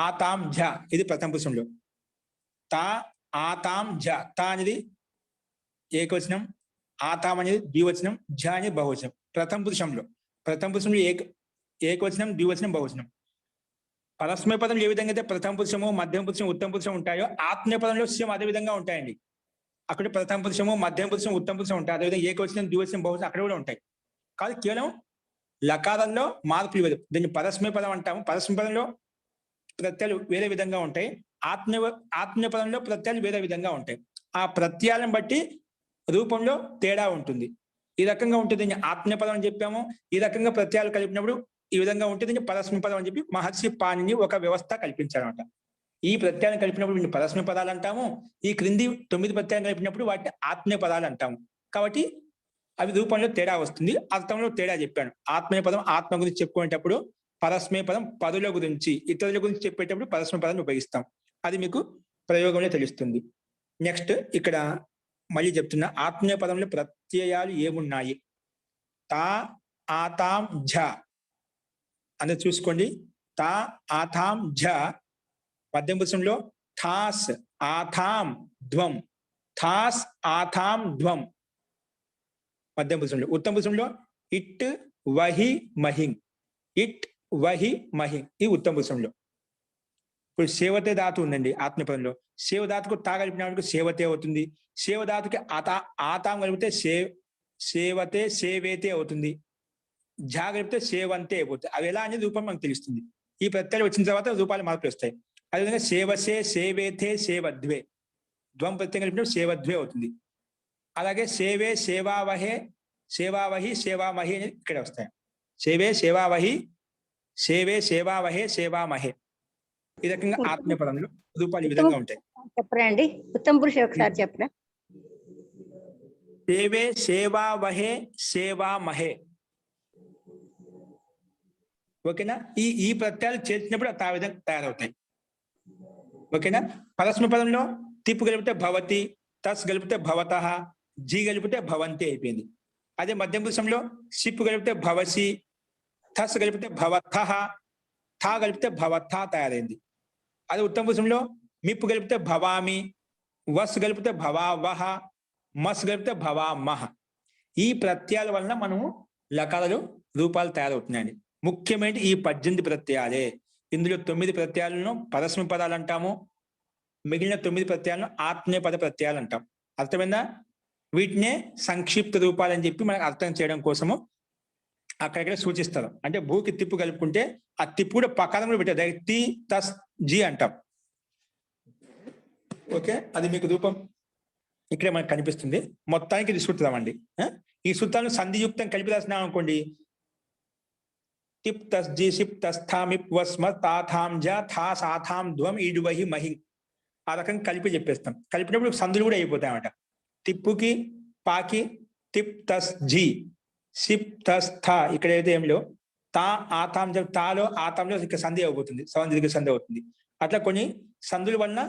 ఆతాం ఝ ఇది ప్రథమ పురుషంలో. తా ఆతాం ఝ. తా అనేది ఏకవచనం, ఆతాం అనేది ద్వివచనం, ఝ అనేది బహువచనం. ప్రథమ పురుషంలో ఏకవచనం, ద్వివచనం, బహువచనం. పరస్మయ పదంలో ఏ విధంగా అయితే ప్రథమ పురుషము, మధ్యమ పురుషం, ఉత్తమ పురుషం ఉంటాయో ఆత్మీయ పదంలో సేమ్ అదే విధంగా ఉంటాయండి. అక్కడ ప్రథమ పురుషము, మధ్యమ పురుషం, ఉత్తమ పురుషం ఉంటాయి. అదేవిధంగా ఏకవచనం, ద్వివచనం, బహువచనం అక్కడ కూడా ఉంటాయి. కాదు, కేవలం లకారంలో మార్పులు ఇవ్వదు. దీన్ని పరస్మయ పదం అంటాము. పరస్మయ పదంలో ప్రత్యయాలు వేరే విధంగా ఉంటాయి. ఆత్మీయ పదంలో ప్రత్యయాలు వేరే విధంగా ఉంటాయి. ఆ ప్రత్యయాలను బట్టి రూపంలో తేడా ఉంటుంది. ఈ రకంగా ఉంటుంది. ఆత్మీయ పదం అని చెప్పాము. ఈ రకంగా ప్రత్యయాలు కలిపినప్పుడు ఈ విధంగా ఉంటుంది. పరస్మయ పదం అని చెప్పి మహర్షి పాణిని ఒక వ్యవస్థ కల్పించారన్నమాట. ఈ ప్రత్యయాలను కలిపినప్పుడు వీటిని పరస్మయ పదాలు అంటాము. ఈ క్రింది 9 ప్రత్యయాలు కలిపినప్పుడు వాటిని ఆత్మీయ పదాలు అంటాము. కాబట్టి అవి రూపంలో తేడా వస్తుంది, అర్థంలో తేడా చెప్పాను. ఆత్మీయ పదం ఆత్మ గురించి చెప్పుకునేటప్పుడు, పరస్మయ పదం పదుల గురించి, ఇతరుల గురించి చెప్పేటప్పుడు పరస్మయ పదాన్ని ఉపయోగిస్తాం. అది మీకు ప్రయోగంలో తెలుస్తుంది. నెక్స్ట్ ఇక్కడ మళ్ళీ చెప్తున్నా, ఆత్మీయ పదంలో ప్రత్యయాలు ఏమున్నాయి? తా ఆతాం ఝ అనేది చూసుకోండి. తా ఆతాం ఝ మధ్యం పురుషంలో థాస్ ఆథాం ధ్వం, థాస్ ఆథాం ధ్వం మధ్యం పురుషంలో. ఉత్తమ పురుషంలో ఇట్ వహి మహిం, ఇట్ వహి మహిం ఈ ఉత్తమ పురుషంలో. ఇప్పుడు సేవతే ధాతు ఉందండి ఆత్మీయపదంలో. సేవ ధాతుకు తా కలిపినప్పుడు సేవతే అవుతుంది. సేవ ధాతుకి ఆతాం కలిపితే సేవతే సేవేతే అవుతుంది. ఝా కలిపితే సేవంతే అయిపోతుంది. అవి ఎలా అనేది రూపం మనకు తెలుస్తుంది. ఈ ప్రత్యయాలు వచ్చిన తర్వాత రూపాలు మార్పులు వస్తాయి. అదేవిధంగా సేవసే సేవేతే సేవద్వే, ద్వం ప్రత్యయం కలిపినప్పుడు సేవద్వే అవుతుంది. అలాగే సేవే సేవావహే సేవావహి సేవామహి అనేది ఇక్కడ వస్తాయి. సేవే సేవావహి, సేవే సేవావహే సేవామహే. ఈ రకంగా ఆత్మీయ పదంలో రూపాలు ఈ విధంగా ఉంటాయి. చెప్పరండి, ఉత్తమ పురుష ఒకసారి చెప్పరా? సేవే సేవావహే సేవామహే. ఓకేనా? ఈ ప్రత్యయాలు చేర్చినప్పుడు ఆ విధంగా తయారవుతాయి. ఓకేనా? పరస్మయ పదంలో తిప్పు కలిపితే భవతి, తస్ కలిపితే భవతః, జీ కలిపితే భవంతి అయిపోయింది. అదే మధ్యం పురుషంలో సిప్ కలిపితే భవసి, థస్ కలిపితే భవథః, థా కలిపితే భవథా తయారైంది. అదే ఉత్తమ పురుషంలో మిప్పు కలిపితే భవామి, వస్ కలిపితే భవావహ, మస్ కలిపితే భవామహ. ఈ ప్రత్యయాల వలన మనము లకారాలు రూపాలు తయారవుతున్నాయండి. ముఖ్యమైన ఈ 18 ప్రత్యయాలే. ఇందులో 9 ప్రత్యయాలను పరస్మ పదాలు అంటాము, మిగిలిన 9 ప్రత్యయాలను ఆత్మీయ పద ప్రత్యయాలు అంటాం. అర్థమైందా? వీటినే సంక్షిప్త రూపాలు అని చెప్పి మనకు అర్థం చేయడం కోసము అక్కడక్కడ సూచిస్తారు. అంటే భూకి తిప్పు కలుపుకుంటే ఆ తిప్పు కూడా పకారంలో పెట్టారు, తి తస్ జీ అంటాం. ఓకే, అది మీకు రూపం ఇక్కడే మనకు కనిపిస్తుంది. మొత్తానికి ఇది సూత్రం అండి. ఈ సూత్రాలను సంధియుక్తం కలిపి రాసినాం అనుకోండి, టిప్ తస్ జీ సిప్ తస్ థా మిప్ వస్మ తాథాం జ థా సాథాం ధ్వం ఈడువహి మహి, ఆ రకంగా కలిపి చెప్పేస్తాం. కలిపినప్పుడు సంధులు కూడా అయిపోతాయన్నమాట. తిప్పుకి పాకి తిప్ తస్ జీ సిప్ తస్ థా, ఇక్కడ అయితే ఏమిలో తా ఆతాం జ, తాలో ఆతాంలో ఇక్కడ సంధి అయిపోతుంది, సవంధిక సంధి అవుతుంది. అట్లా కొన్ని సంధుల వలన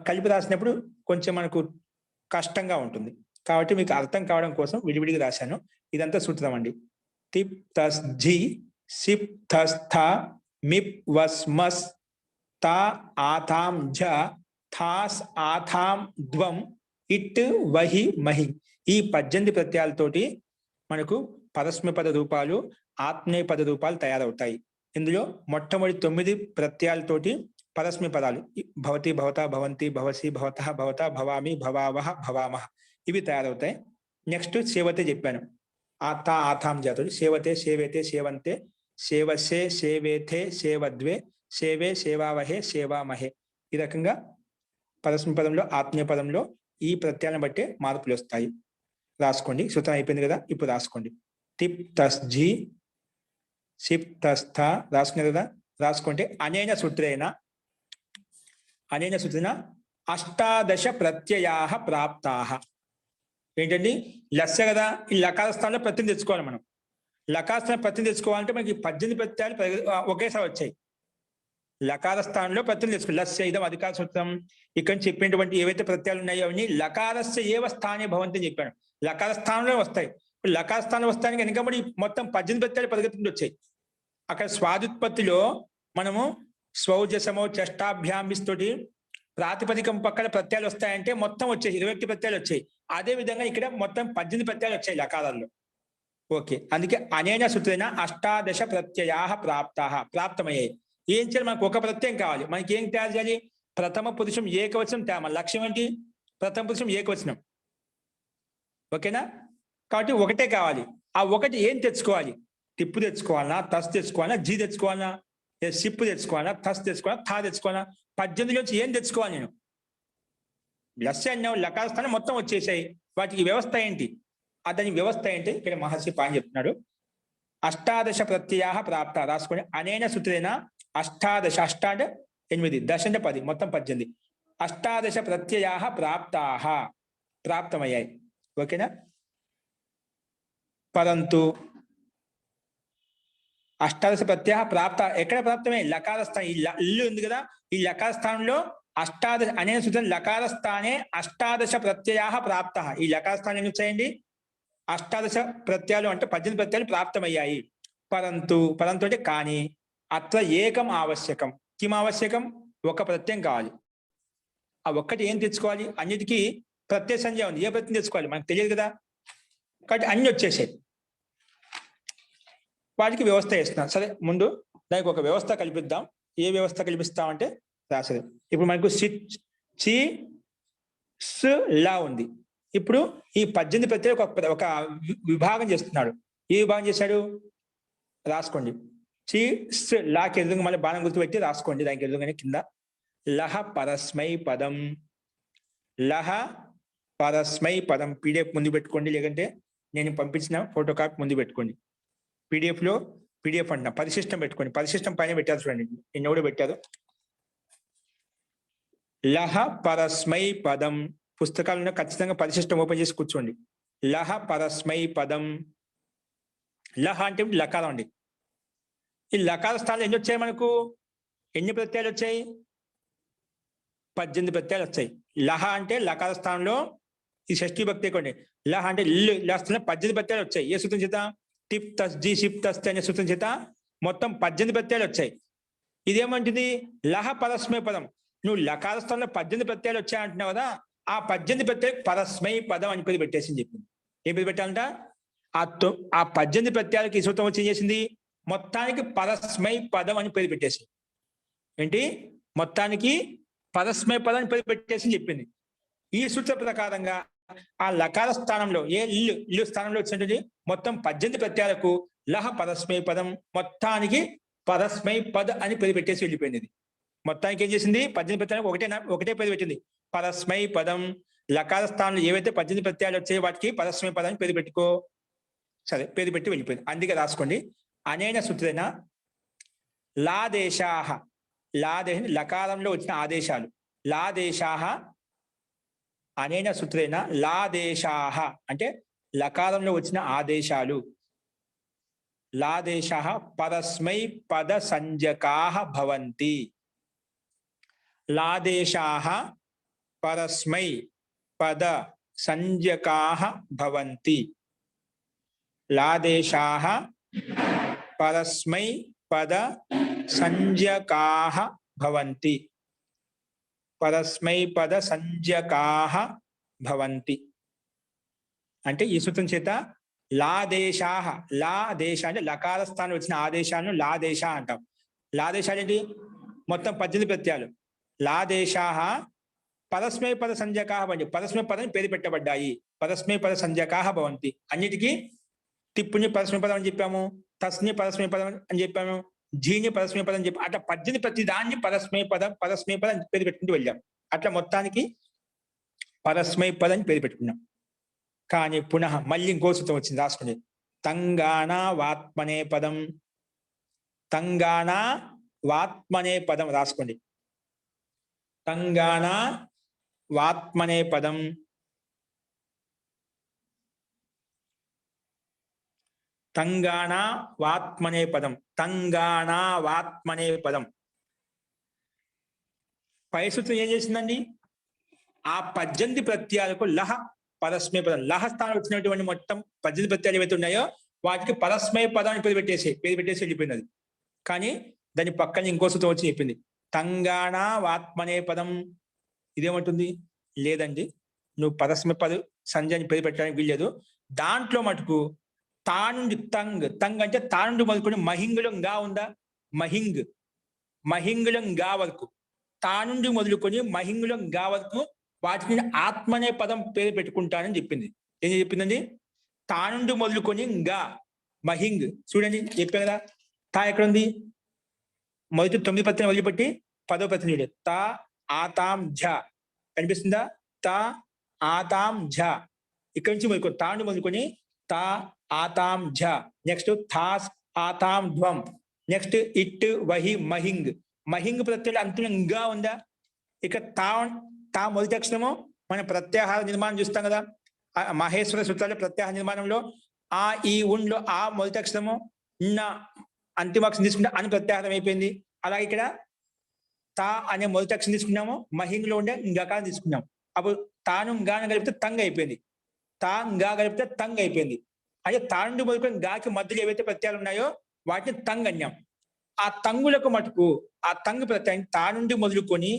కలిపి రాసినప్పుడు కొంచెం మనకు కష్టంగా ఉంటుంది. కాబట్టి మీకు అర్థం కావడం కోసం విడివిడిగా రాశాను. ఇదంతా సూత్రం అండి. తిప్ తస్ జీ సిప్ తస్ థా మిప్ వస్ మస్ తా ఆథాం జ థాస్ ఆథాం ధ్వం ఇట్ వహి మహి. ఈ 18 ప్రత్యయాలతోటి మనకు పరస్మ పద రూపాలు, ఆత్మీయ పద రూపాలు తయారవుతాయి. ఇందులో మొట్టమొదటి 9 ప్రత్యయాలతోటి పరస్మ పదాలు భవతి, భవత, భవంతి, భవసి, భవతః, భవత, భవామి, భవావహ, భవామహ ఇవి తయారవుతాయి. నెక్స్ట్ సేవతే చెప్పాను, ఆతా ఆథాం జాతుడు, సేవతే, సేవేతే, సేవంతే, సేవసే, సేవేథే, సేవద్వే, సేవే, సేవావహే, సేవామహే. ఈ రకంగా పరస్మ పదంలో, ఆత్మీయ పదంలో ఈ ప్రత్యయాలను బట్టే మార్పులు వస్తాయి. రాసుకోండి. సూత్రం అయిపోయింది కదా, ఇప్పుడు రాసుకోండి. తిప్ తస్ జీ సిప్ తస్ థా రాసుకున్నారు కదా. రాసుకుంటే అనేన సూత్రేణ అష్టాదశ ప్రత్యయాః ప్రాప్తాః. ఏంటండి, లెస్స కదా, ఈ లకార స్థానంలో ప్రత్యయం తెచ్చుకోవాలి మనం. లకార స్థానం ప్రత్యయం తెచ్చుకోవాలంటే మనకి 18 ప్రత్యయాలు ఒకేసారి వచ్చాయి. లకార స్థానంలో ప్రత్యయం తెచ్చుకోవాలి. లస్య ఇదం అధికార సూత్రం. ఇక్కడ చెప్పినటువంటి ఏవైతే ప్రత్యయాలు ఉన్నాయో అవన్నీ లకారస్య ఏవ స్థానే భవంతి అని చెప్పాను. లకార స్థానంలో వస్తాయి. లకార స్థానం వస్తానికి వెనకబడి మొత్తం 18 ప్రత్యయాలు పరిగెత్తుకుంటూ వచ్చాయి. అక్కడ స్వాదుత్పత్తిలో మనము స్వౌజసమో చష్టాభ్యామిస్తోటి ప్రాతిపదికం పక్కన ప్రత్యయాలు వస్తాయంటే మొత్తం వచ్చాయి, 21 ప్రత్యయాలు వచ్చాయి. అదే విధంగా ఇక్కడ మొత్తం 18 ప్రత్యయాలు వచ్చాయి లకారాల్లో. ఓకే, అందుకే అనేన సూత్రేణ అష్టాదశ ప్రత్యయాః ప్రాప్తాః, ప్రాప్తమయ్యాయి. ఏం చేయాలి, మనకు ఒక ప్రత్యయం కావాలి. మనకి ఏం తయారు చేయాలి? ప్రథమ పురుషం ఏకవచనం తేమ. లక్ష్యం ఏంటి? ప్రథమ పురుషం ఏకవచనం. ఓకేనా? కాబట్టి ఒకటే కావాలి. ఆ ఒకటి ఏం తెచ్చుకోవాలి? తిప్పు తెచ్చుకోవాలన్నా, తస్ తెచ్చుకోవాలన్నా, జీ తెచ్చుకోవాలన్నా, సిప్పు తెచ్చుకోవాలన్నా, తస్ తెచ్చుకోవాలన్నా, థా తెచ్చుకోవాలన్నా, 18 నుంచి ఏం తెచ్చుకోవాలి నేను? లస్య అన్నం లకార స్థానం మొత్తం వచ్చేసాయి. వాటికి వ్యవస్థ ఏంటి? దాని వ్యవస్థ ఏంటి ఇక్కడ మహర్షి పాని చెప్తున్నాడు. అష్టాదశ ప్రత్యయాః ప్రాప్త. రాసుకొని అనేన సూత్రేణ అష్టాదశ, అష్ట అంటే 8, దశ అంటే 10, మొత్తం 18. అష్టాదశ ప్రత్యయాః ప్రాప్తాః, ప్రాప్తమయ్యాయి. ఓకేనా? పరంతు అష్టాదశ ప్రత్యయాః ప్రాప్త ఎక్కడ ప్రాప్తమే? లకార స్థానం. ఈ ఇల్లు ఉంది కదా, ఈ లకార స్థానంలో అష్టాదశ అనే సూత్రం లకార స్థానే అష్టాదశ ప్రత్యయాః ప్రాప్తః. ఈ లకార స్థానం ఏం చేయండి? అష్టాదశ ప్రత్యయాలు అంటే 18 ప్రత్యయాలు ప్రాప్తమయ్యాయి. పరంతు, పరంతు అంటే కానీ, అత్ర ఏకం ఆవశ్యకం. కిం ఆవశ్యకం? ఒక ప్రత్యయం కావాలి. ఆ ఒక్కటి ఏం తెచ్చుకోవాలి? అన్నిటికీ ప్రత్యయ సంజ్ఞ ఉంది. ఏ ప్రత్యయం తెచ్చుకోవాలి మనకు తెలియదు కదా. కాబట్టి అన్ని వచ్చేసాయి. వాటికి వ్యవస్థ వేస్తున్నాం. సరే, ముందు దానికి ఒక వ్యవస్థ కల్పిద్దాం. ఏ వ్యవస్థ కల్పిస్తామంటే రాసే. ఇప్పుడు మనకు సిచ్, చి, స్, లా ఉంది. ఇప్పుడు ఈ 18 ప్రత్యయాలు ఒక విభాగం చేస్తున్నాడు. ఏ విభాగం చేశాడు? రాసుకోండి. చి, స్, లాకి ఎదురుగా మళ్ళీ బాణం గుర్తు పెట్టి రాసుకోండి. దానికి ఎదురుగానే కింద లహ పరస్మై పదం. లహ పరస్మై పదం. పీడిఎఫ్ ముందు పెట్టుకోండి, లేదంటే నేను పంపించిన ఫోటో కాపీ ముందు పెట్టుకోండి. పీడిఎఫ్ అంటున్నా, పరిశిష్టం పెట్టుకోండి. పరిశిష్టం పైన పెట్టారు చూడండి, నిన్న కూడా పెట్టారు. లహ పరస్మై పదం. పుస్తకాలను ఖచ్చితంగా పరిశిష్టం ఓపెన్ చేసి కూర్చోండి. లహ పరస్మై పదం. లహ అంటే లకారం అండి. ఈ లకార స్థానాలు ఎన్ని వచ్చాయి మనకు? ఎన్ని ప్రత్యయాలు వచ్చాయి? 18 ప్రత్యయాలు వచ్చాయి. లహ అంటే లకార స్థానంలో ఈ షష్ఠీ భక్తి ఎక్కువండి. లహ అంటే ఇల్లు ఇలా స్థానంలో 18 ప్రత్యయాలు వచ్చాయి. ఏ సూత్రం చేత? టిప్ తస్ జీ షిప్ తస్ అనే సూత్రం చేత మొత్తం 18 ప్రత్యయాలు వచ్చాయి. ఇదేమంటుంది? లహ పరస్మై పదం. నువ్వు లకార స్థానంలో 18 ప్రత్యయాలు వచ్చాయంటున్నావు కదా, ఆ 18 ప్రత్యయాలు పరస్మై పదం అని పేరు పెట్టేసి చెప్పింది. ఏం పేరు పెట్టాలంట? ఆ 18 ప్రత్యయాలకి ఈ సూత్రం వచ్చి ఏం చేసింది? మొత్తానికి పరస్మై పదం అని పేరు పెట్టేసి, ఏంటి మొత్తానికి పరస్మై పదం అని పేరు పెట్టేసి చెప్పింది. ఈ సూత్ర ప్రకారంగా ఆ లకార స్థానంలో ఇల్లు స్థానంలో వచ్చినటువంటి మొత్తం 18 ప్రత్యయాలకు లహ పరస్మై పదం, మొత్తానికి పరస్మై పద అని పేరు పెట్టేసి వెళ్ళిపోయింది. ఇది మొత్తానికి ఏం చేసింది? 18 ప్రత్యయాలకు ఒకటే పేరు పెట్టింది, పరస్మై పదం. లకార స్థానంలో ఏవైతే 18 ప్రత్యయాలు వచ్చాయో వాటికి పరస్మై పదాన్ని పేరు పెట్టుకో. సరే, పేరు పెట్టి వెళ్ళిపోయింది. అందుకే రాసుకోండి. అనేన సూత్రేణ లాదేశాహ, లకారంలో వచ్చిన ఆదేశాలు, లాదేశాహ అనేన సూత్రేణ లాదేశాహ అంటే లకారంలో వచ్చిన ఆదేశాలు, లాదేశాహ పరస్మై పద సంజ్ఞకాః భవంతి. లాదేశాహ పరస్మై పద సంజ్ఞకాః భవంతి. లాదేశాహ పరస్మై పద సంజ్ఞకాః భవంతి. పరస్మై పద సంజ్ఞకాః భవంతి అంటే ఈ సూత్రం చేత లాదేశాహ, లాదేశ అంటే లకార స్థానంలో వచ్చిన ఆదేశాలను లాదేశ అంటాం. లాదేశాలు ఏంటి? మొత్తం 18 ప్రత్యయాలు. లాదేశాహ పరస్మై పద సంజ్ఞకాః భవంతి. పరస్మై పదం పేరు పెట్టబడ్డాయి. పరస్మై పద సంజ్ఞకాః భవంతి. అన్నిటికీ టిప్పుని పరస్మై పదం అని చెప్పాము, తస్ని పరస్మై పదం అని చెప్పాము, జీని పరస్మై పదం అని చెప్పాము. అట్లా 18 ప్రతి దాన్ని పరస్మై పదం పేరు పెట్టుకుంటూ వెళ్ళాం. అట్లా మొత్తానికి పరస్మై పదం అని పేరు పెట్టుకున్నాం. కానీ పునః మళ్ళీ ఇంకో సూత్రం వచ్చింది, రాసుకునేది. తంగాణ వాత్మనే పదం. తంగాణ వాత్మనే పదం రాసుకోండి. తంగాణ వాత్మనే పదం. తంగాణ వాత్మనే పదం. తంగాణ వాత్మనే పదం. పై సూత్రం ఏం చేసిందండి? ఆ 18 ప్రత్యయాలకు లహ పరస్మై పదం, లహ స్థానం వచ్చినటువంటి మొత్తం 18 ప్రత్యయాలు ఏవైతే ఉన్నాయో వాటికి పరస్మై పదాన్ని పేరు పెట్టేసి వెళ్ళిపోయినది. కానీ దాని పక్కన ఇంకో సూత్రం వచ్చి చెప్పింది, తంగాణ వాత్మనే పదం. ఇదేమంటుంది? లేదండి, నువ్వు పరస్మై పద సంజ్ఞని పేరు పెట్టడానికి వీల్లేదు. దాంట్లో మటుకు తా నుండి తంగ్ అంటే తా నుండి మొదలుకొని మహింగులం గా ఉందా, మహింగులం గా వరకు, తా నుండి మొదలుకొని మహింగులం గా వరకు వాటిని ఆత్మనే పదం పేరు పెట్టుకుంటానని చెప్పింది. ఏం చెప్పిందండి? తా నుండి మొదలుకొని గా మహింగ్. చూడండి చెప్పాను కదా, తా ఎక్కడ ఉంది? మొదటి 9 ప్రత్యయం వదిలిపెట్టి 10వ ప్రత్యయం చూడండి. తా ఆతాం ఝ కనిపిస్తుందా? తా ఆతాం ఝ. ఇక్కడ నుంచి మొదలుకొని తా నుండి మొదలుకొని తా ఆతాం ఝ. నెక్స్ట్ థాస్ ఆతాం ధ్వం. నెక్స్ట్ ఇట్ వహి మహింగ్. మహింగ్ ప్రత్యయం అంతిమంగా ఉందా? ఇక తా మొదటి అక్షరము మన ప్రత్యాహార నిర్మాణం చూస్తాం కదా, మహేశ్వర సూత్రాల ప్రత్యాహార నిర్మాణంలో ఆ ఈ ఉండ్లో ఆ మొదటి అక్షరము నా అంతిమ అక్షరం తీసుకుంటే అని ప్రత్యాహారం అయిపోయింది. అలాగే ఇక్కడ తా అనే మొదటి అక్షరం తీసుకున్నాము, మహింగ్లో ఉండే గకారం తీసుకున్నాం. అప్పుడు తాను గాను కలిపితే తంగ్ అయిపోయింది, తా గా కలిపితే తంగ్ అయిపోయింది. అంటే తా నుండి మొదలుకొని గాకి మధ్యలో ఏవైతే ప్రత్యయాలు ఉన్నాయో వాటిని తంగ్ అన్నాం. ఆ తంగులకు మటుకు ఆ తంగు ప్రత్యయం తా నుండి మొదలుకొని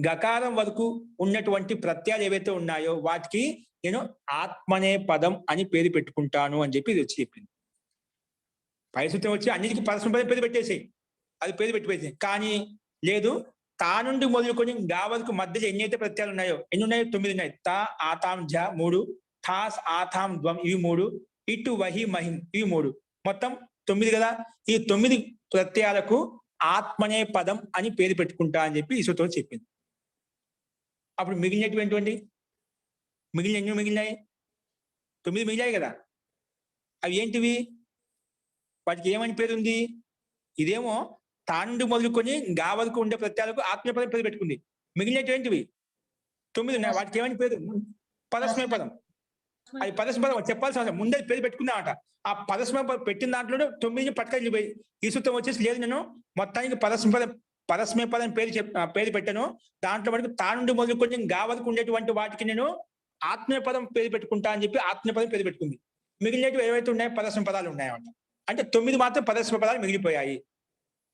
గకారం వరకు ఉన్నటువంటి ప్రత్యయాలు ఏవైతే ఉన్నాయో వాటికి నేను ఆత్మనే పదం అని పేరు పెట్టుకుంటాను అని చెప్పి ఇది వచ్చి చెప్పింది. పై సూత్రం వచ్చి అన్నిటికీ పరస్మై పదం పేరు పెట్టేసి అది పేరు పెట్టిపోయింది. కానీ లేదు, తా నుండి మొదలుకొని గా వరకు మధ్యలో ఎన్ని అయితే ప్రత్యయాలు ఉన్నాయో, ఎన్ని ఉన్నాయి? 9 ఉన్నాయి. తా ఆతాం ఝ 3, థాస్ ఆతాం ధ్వం ఇవి 3, ఇటు వహి మహిం ఇవి 3, మొత్తం 9 కదా. ఈ 9 ప్రత్యయాలకు ఆత్మనే పదం అని పేరు పెట్టుకుంటా అని చెప్పి ఈ సూత్రం చెప్పింది. అప్పుడు మిగిలినటువంటి ఎన్ని మిగిలినాయి? 9 మిగిలాయి కదా. అవి ఏంటివి? వాటికి ఏమని పేరు ఉంది? ఇదేమో తా నుండి మొదలుకొని గా వరకు ఉండే ప్రత్యయాలకు ఆత్మీయ పేరు పెట్టుకుంది. మిగిలినటువంటివి 9 ఉన్నాయి, వాటికి ఏమని పేరు? పరస్మై పదం. అది పరస్మై పదం చెప్పాల్సిన అవసరం ముందే పేరు పెట్టుకుందామట. ఆ పరస్మై పెట్టిన దాంట్లో 9 పట్టుకెళ్ళిపోయి ఈ సూత్రం వచ్చేసి లేదు, నేను మొత్తానికి పరస్మయ పదం పేరు పెట్టాను. దాంట్లో వరకు తా నుండి మొదలుకొని గా వరకు ఉండేటువంటి వాటికి నేను ఆత్మీయ పదం పేరు పెట్టుకుంటా అని చెప్పి ఆత్మీయ పదం పేరు పెట్టుకుంది. మిగిలినవి ఏవైతే ఉన్నాయో పరస్మయ పదాలు ఉన్నాయన్నమాట. అంటే 9 మాత్రం పరస్మయ పదాలు మిగిలిపోయాయి.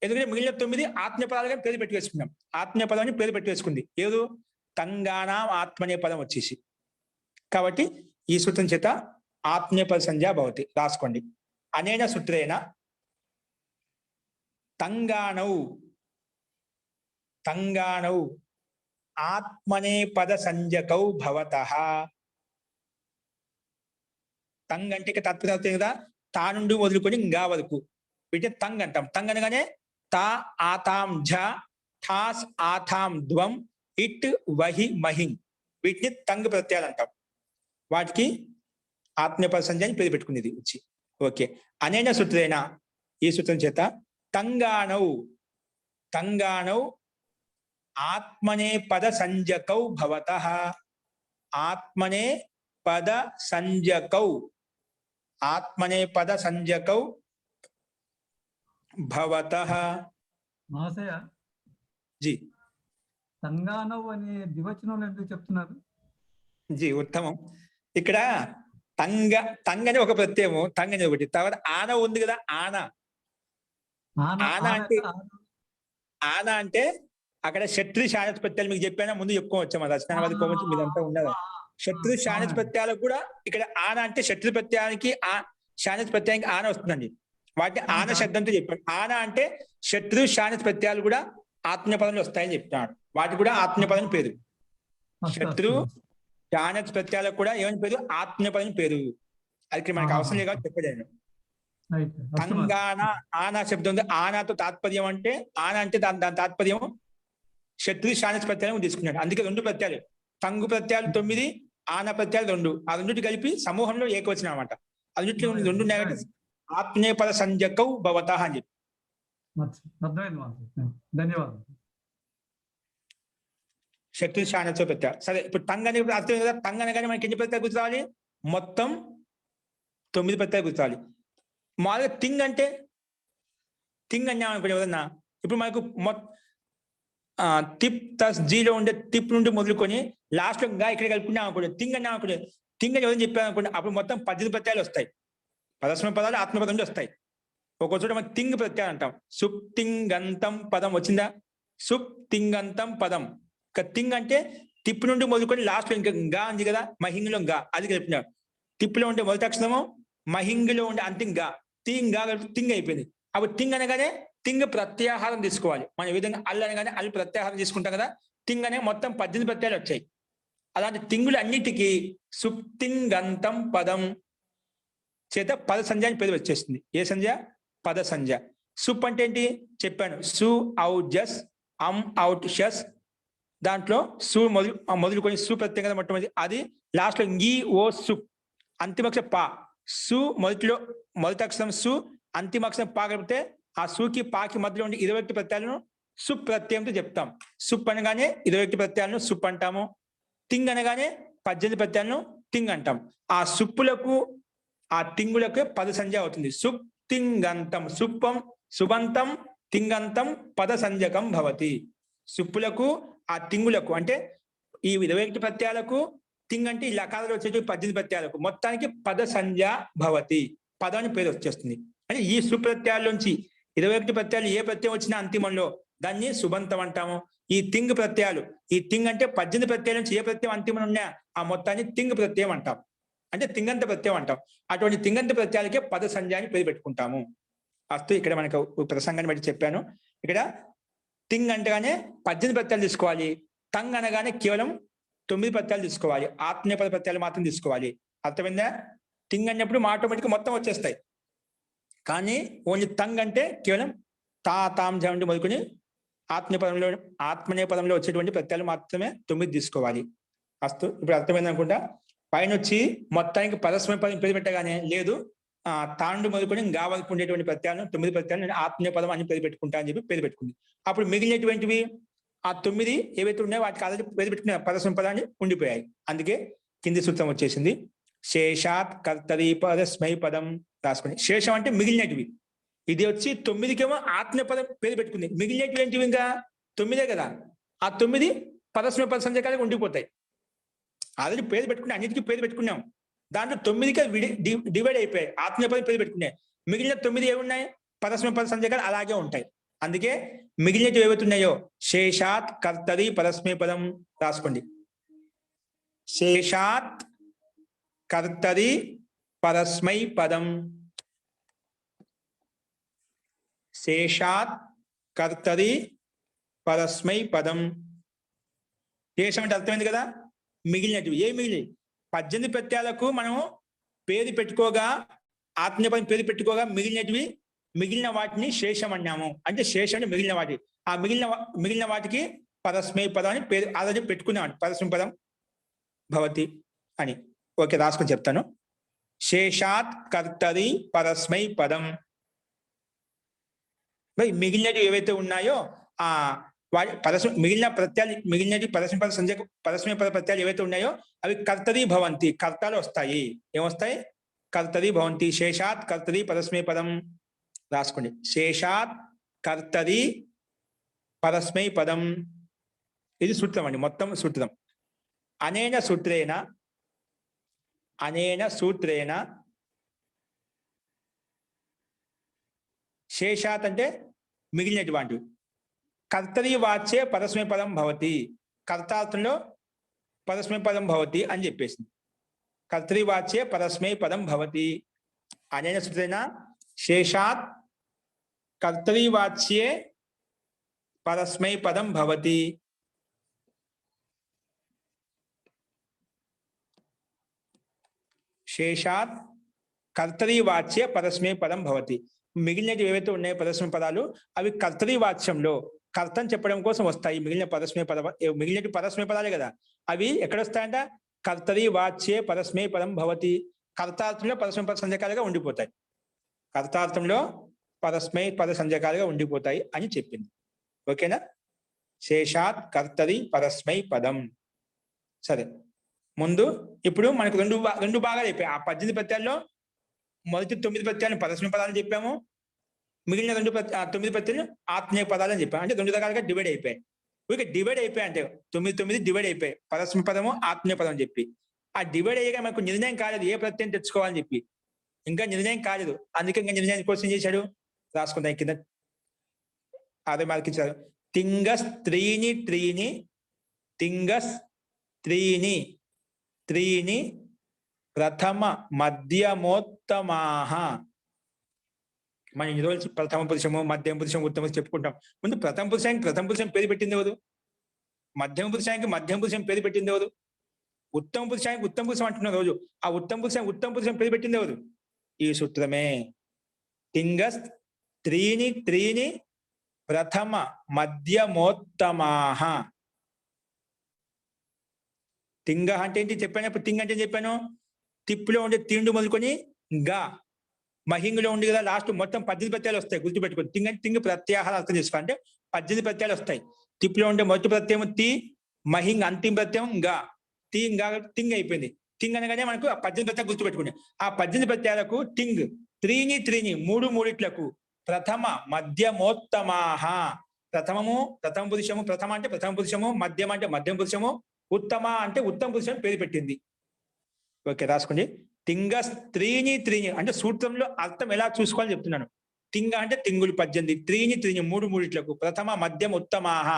ఎందుకంటే మిగిలిన 9 ఆత్మీయ పదాలుగా పేరు పెట్టి వేసుకున్నాం. ఆత్మీయ పదాన్ని పేరు పెట్టి వేసుకుంది. ఏదో తంగానా ఆత్మనే పదం వచ్చేసి. కాబట్టి ఈ సూత్రం చేత ఆత్మీయ పద సంజ్ఞా భవతి. రాసుకోండి. అనేన సూత్రేణ తంగానౌ ఆత్మనే పద సంజ్ఞకౌ భవతః. తంగ్ అంటే ఇక తత్పదార్థం కదా, తా నుండి మొదలుకొని గా వరకు వీటిని తంగ్ అంటాం. తంగ్ అనగానే తా ఆతాం ఝ, ఠాస్ ఆథాం ధ్వం, ఇట్ వహి మహింగ్, వీటిని తంగ్ ప్రత్యయాలు అంటాం. వాటికి ఆత్మీయపద సంజ్ఞ అని పేరు పెట్టుకునేది వచ్చి. ఓకే. అనేన సూత్రేణ ఈ సూత్రం చేత తంగానౌ ఆత్మనే పద సంజ్ఞకౌ భవతః. ఆత్మనే పద సంజ్ఞకౌ భవతః. మహాశయ, జీ తంగానవ్ అనే ద్వివచనంలో ఎందుకు చెప్తున్నారు? జీ ఉత్తమం. ఇక్కడ తంగ్ అని ఒక ప్రత్యయము, తంగ్ అని ఒకటి, తర్వాత ఆన ఉంది కదా, ఆన అంటే అక్కడ శత్రు శానత్ ప్రత్యయాలు మీకు చెప్పానా, ముందు చెప్పుకోవచ్చు. మన రచనావాది కోవచ్చు మీదంతా ఉన్నదా. శత్రు శానత్ ప్రత్యయాలకు కూడా ఇక్కడ ఆన అంటే శత్రు ప్రత్యయానికి శానత్ ప్రత్యయానికి ఆన వస్తుందండి. వాటిని ఆన శబ్దంతో చెప్పాడు. ఆన అంటే శత్రు శానత్ ప్రత్యయాలు కూడా ఆత్మీయ పదంలో వస్తాయని చెప్తున్నాడు. వాటి కూడా ఆత్మీయ పదం పేరు. శత్రు శానత్ ప్రత్యయాలకు కూడా ఏమని పేరు? ఆత్మీయ పదం పేరు. అది మనకు అవసరం లేదు కాబట్టి చెప్పలేను. తంగాన ఆనా శబ్దం ఉంది. ఆనాతో తాత్పర్యం అంటే ఆన అంటే దాని తాత్పర్యం శత్రు శానత్ ప్రత్యయాలు తీసుకున్నాడు. అందుకే 2 ప్రత్యయాలు, తంగు ప్రత్యయాలు 9, ఆన ప్రత్యయాలు 2. ఆ రెండింటి కలిపి సమూహంలో ఏకవచనం అన్నమాట. అన్నింటిలో 2 ఉన్నాయి. ఆత్మీయ పద సంజ్ఞకౌ భవతః అని చెప్పి. ధన్యవాదాలు. శత్రు శానత్ ప్రత్యయాలు. సరే, ఇప్పుడు తంగ్ అనే అర్థం కదా. తంగ్ అనగానే మనకి ఎన్ని ప్రత్యయాలు గుర్తురావాలి? మొత్తం 9 ప్రత్యయాలు గుర్తురావాలి. మామూలుగా తింగ్ అంటే తింగ్ అన్నాం అనుకోండి ఎవరన్నా. ఇప్పుడు మనకు టిప్ తస్ జీలో ఉండే టిప్ నుండి మొదలుకొని లాస్ట్ లో గా ఇక్కడ కలుపుకున్నాం అనుకోండి. తింగ్ అన్నాం అనుకోండి. తింగ్ అని ఎవరైనా చెప్పాను అనుకోండి, అప్పుడు మొత్తం 18 ప్రత్యయాలు వస్తాయి. పరస్మయ పదాలు ఆత్మపదం నుండి వస్తాయి. ఒక్కో చోట మనకి తింగ్ ప్రత్యయాలు అంటాం. సుప్ తింగంతం పదం వచ్చిందా? సుప్ తింగంతం పదం. ఇక తింగ్ అంటే టిప్ నుండి మొదలుకొని లాస్ట్ లో ఇంకా గా ఉంది కదా, మహింగ్లో గా, అది కలిపినాడు. టిప్ లో ఉండే మొదటి అక్షరము, మహింగ్లో ఉండే అంతిం గా, తింగ్ తింగ్ అయిపోయింది. అప్పుడు తింగ్ అనగానే తింగ్ ప్రత్యాహారం తీసుకోవాలి. మనం ఏ విధంగా అల్లు అనగానే అల్లు ప్రత్యాహారం తీసుకుంటాం కదా, తింగ్ అనే మొత్తం 18 ప్రత్యయాలు వచ్చాయి. అలాంటి తింగులు అన్నిటికీ సుప్తింగంతం పదం చేత పద సంజ్ఞ అని పేరు వచ్చేస్తుంది. ఏ సంజ్ఞ? పద సంజ్ఞ. సుప్ అంటే ఏంటి చెప్పాను. సు ఔట్ జస్, అవుట్ షస్. దాంట్లో సు మొదలుకొని సు ప్రత్యయం కదా మొట్టమొదటి, అది లాస్ట్ లో ఈ ఓ సుప్, అంతిమక్షరం పా. సు మొదటి అక్షరం సు, అంతిమక్షరం పా కలిపితే ఆ సుకి పాకి మధ్యలో ఉండి 21 ప్రత్యయాలను సుప్ ప్రత్యయంతో చెప్తాం. సుప్ అనగానే 21 ప్రత్యయాలను సుప్ అంటాము. తింగ్ అనగానే 18 ప్రత్యయాలను తింగ్ అంటాం. ఆ సుప్పులకు ఆ తింగులకు పద సంజ్ఞ అవుతుంది. సుప్ తింగంతం, సుప్పం సుబంతం తింగంతం పద సంజ్ఞకం భవతి. సుప్పులకు ఆ తింగులకు అంటే ఈ 21 ప్రత్యయాలకు, తింగ్ అంటే ఈ లకాలలో వచ్చే 18 ప్రత్యయాలకు మొత్తానికి పద సంజ్ఞ భవతి. పదాన్ని పేరు వచ్చేస్తుంది. అంటే ఈ సుప్రత్యయాల్లోంచి 21 ప్రత్యయాలు ఏ ప్రత్యయం వచ్చినా అంతిమంలో దాన్ని సుబంతం అంటాము. ఈ తింగ్ ప్రత్యయాలు, ఈ తింగ్ అంటే 18 ప్రత్యయాల నుంచి ఏ ప్రత్యయం అంతిమం ఉన్నా ఆ మొత్తాన్ని తింగ్ ప్రత్యయం అంటాం. అంటే తింగంత ప్రత్యయం అంటాం. అటువంటి తింగంత ప్రత్యయాలకే పద సంజ్ఞ అని పేరు పెట్టుకుంటాము. అస్తు ఇక్కడ మనకు ప్రసంగాన్ని బట్టి చెప్పాను. ఇక్కడ తింగ్ అంటేగానే 18 ప్రత్యయాలు తీసుకోవాలి. తంగ్ అనగానే కేవలం 9 ప్రత్యయాలు తీసుకోవాలి. ఆత్మీయ పద ప్రత్యయాలు మాత్రం తీసుకోవాలి. అర్థమైందా? తింగ్ అన్నప్పుడు ఆటోమేటిక్ మొత్తం వచ్చేస్తాయి. కానీ ఓన్లీ తంగ్ అంటే కేవలం తా తాం జ నుండి మొదలుకొని ఆత్మనే పదంలో వచ్చేటువంటి ప్రత్యయాలు మాత్రమే 9 తీసుకోవాలి. అస్తు ఇప్పుడు అర్థమైంది అనుకుంటా. పైన వచ్చి మొత్తానికి పరస్మయ పదం పేరు పెట్టగానే లేదు, తాండు మొదలుకొని గా వరకు ఉండేటువంటి ప్రత్యయాలను 9 ప్రత్యయాలు నేను ఆత్మీయ పదం అని పేరు పెట్టుకుంటా అని చెప్పి పేరు పెట్టుకుంది. అప్పుడు మిగిలినటువంటివి ఆ 9 ఏవైతే ఉన్నాయో వాటికి ఆల్రెడీ పేరు పెట్టుకునే పరస్మయ పదాన్ని ఉండిపోయాయి. అందుకే కింది సూత్రం వచ్చేసింది. శేషాత్ కర్తరీ పదస్మై పదం రాసుకుని. శేషం అంటే మిగిలినటివి. ఇది వచ్చి 9కేమో ఆత్మీయపదం పేరు పెట్టుకుంది. మిగిలినవి ఏంటివి? ఇంకా 9 కదా. ఆ 9 పరస్మయ పద సంజకాలుగా ఉండిపోతాయి. ఆల్రెడీ పేరు పెట్టుకుని అన్నిటికీ పేరు పెట్టుకున్నాం. దాంట్లో 9కి డివైడ్ అయిపోయాయి. ఆత్మీయపదం పేరు పెట్టుకున్నాయి. మిగిలిన 9 ఏమున్నాయి? పరస్మయ పద సంజకాలు అలాగే ఉంటాయి. అందుకే మిగిలినవి ఏవైతున్నాయో శేషాత్ కర్తరి పరస్మయ పదం రాసుకోండి. శేషాత్ కర్తరి పరస్మై పదం. శేషాత్ కర్తరి పరస్మై పదం. శేషం అంటే అర్థమైంది కదా. మిగిలినవి ఏ మిగిలి 18 ప్రత్యయాలకు మనం పేరు పెట్టుకోగా, ఆత్మీయపదం పేరు పెట్టుకోగా మిగిలిన వాటిని శేషం అన్నాము. అంటే శేషం అంటే మిగిలిన వాటి. ఆ మిగిలిన వాటికి పరస్మై పదం అని పేరు ఆల్రెడీ పెట్టుకున్నాం. పరస్మై పదం భవతి అని. ఓకే, రాసుకొని చెప్తాను. శేషాత్ కర్తరి పరస్మై పదం. మిగిలినవి ఏవైతే ఉన్నాయో ఆ మిగిలిన పరస్మయ పద ప్రత్యయాలు ఏవైతే ఉన్నాయో అవి కర్తరి భవంతి, కర్తలు వస్తాయి. ఏమొస్తాయి? కర్తరి భవంతి. శేషాత్ కర్తరి పరస్మయ పదం రాసుకోండి. శేషాత్ కర్తరి పరస్మై పదం. ఇది సూత్రం అండి, మొత్తం సూత్రం. అనేన సూత్రేణ శేషాత్ అంటే మిగిలినటువంటి. కర్తరి వాచ్యే పరస్మయ పదం భవతి. కర్తార్థంలో పరస్మయ పదం భవతి అని చెప్పేసింది. కర్తరి వాచ్యే పరస్మయ పదం భవతి. అనేన సూత్రేణ శేషాత్ కర్తరి వాచ్యే పరస్మై పదం భవతి. శేషాత్ కర్తరి వాచ్యే పరస్మై పదం భవతి. మిగిలినవి ఏవైతే ఉన్నాయో పరస్మయ పదాలు అవి కర్తరి వాచ్యంలో కర్తం చెప్పడం కోసం వస్తాయి. మిగిలినవి పరస్మయ పదాలే కదా. అవి ఎక్కడ వస్తాయంట? కర్తరి వాచ్యే పరస్మై పదం భవతి. కర్తార్థంలో పరస్మయ పద సంజకాలుగా ఉండిపోతాయి. కర్తార్థంలో పరస్మై పద సంజకాలుగా ఉండిపోతాయి అని చెప్పింది. ఓకేనా? శేషాత్ కర్తరి పరస్మై పదం. సరే, ముందు ఇప్పుడు మనకు రెండు భాగాలు అయిపోయాయి. ఆ 18 ప్రత్యయాల్లో మొదటి 9 ప్రత్యయాలను పరస్మయ పదాలని చెప్పాము. మిగిలిన 9 ప్రత్యయాలు ఆత్మీయ పదాలని చెప్పాము. అంటే 2 రకాలుగా డివైడ్ అయిపోయాయి. ఇక డివైడ్ అయిపోయాయి అంటే 9 డివైడ్ అయిపోయాయి. పరస్మయ పదము, ఆత్మీయ పదం అని చెప్పి. ఆ డివైడ్ అయ్యాక మనకు నిర్ణయం కాలేదు ఏ ప్రత్యయం తెచ్చుకోవాలని చెప్పి. ఇంకా నిర్ణయం కాలేదు. అందుకే ఇంకా నిర్ణయం కోసం చేశాడు. రాసుకుందాం కింద. అదే మార్కి ఇచ్చారు. తింగస్ త్రీని ప్రథమ మధ్యమోత్తమాహ. మనం ఈ రోజు ప్రథమ పురుషము, మధ్యమ పురుషం, ఉత్తమ చెప్పుకుంటాం. ముందు ప్రథమ పురుషం పేరు పెట్టింది ఎవరు? మధ్యమ పురుషం పేరు పెట్టింది ఎవరు? ఉత్తమ పురుషం అంటున్న రోజు ఆ ఉత్తమ పురుషం పేరు పెట్టింది ఎవరు? ఈ సూత్రమే. తింగస్ త్రీని ప్రథమ మధ్యమోత్తమాహ. తింగ అంటే ఏంటి చెప్పాను. ఇప్పుడు తింగ అంటే చెప్పాను. తిప్పులో ఉండే తిండు మొదలుకొని గా, మహింగులో ఉండి కదా లాస్ట్ మొత్తం 18 ప్రత్యయాలు వస్తాయి. గుర్తుపెట్టుకోండి. తింగ అంటే తింగ ప్రత్యాహారం అర్థం చేసుకోవాలంటే 18 ప్రత్యయాలు వస్తాయి. తిప్పులో ఉండే మొదటి ప్రత్యయం తి, మహింగ్ అంతిమ ప్రత్యయం గా. తింగ్ అయిపోయింది. తింగ్ అనగానే మనకు 18 ప్రత్యయాలు గుర్తుపెట్టుకోండి. ఆ 18 ప్రత్యయాలకు తింగ్ త్రీని మూడిట్లకు ప్రథమ మధ్యమోత్తమాహ. ప్రథమ పురుషము. ప్రథమ అంటే ప్రథమ పురుషము, మధ్యమ అంటే మధ్యమ పురుషము, ఉత్తమ అంటే ఉత్తమ పురుషం పేరు పెట్టింది. ఓకే, రాసుకోండి. తింగ త్రీని అంటే సూత్రంలో అర్థం ఎలా చూసుకోవాలని చెప్తున్నాను. తింగ అంటే తింగులు 18, త్రీని మూడిట్లకు, ప్రథమ మధ్యం ఉత్తమాహ.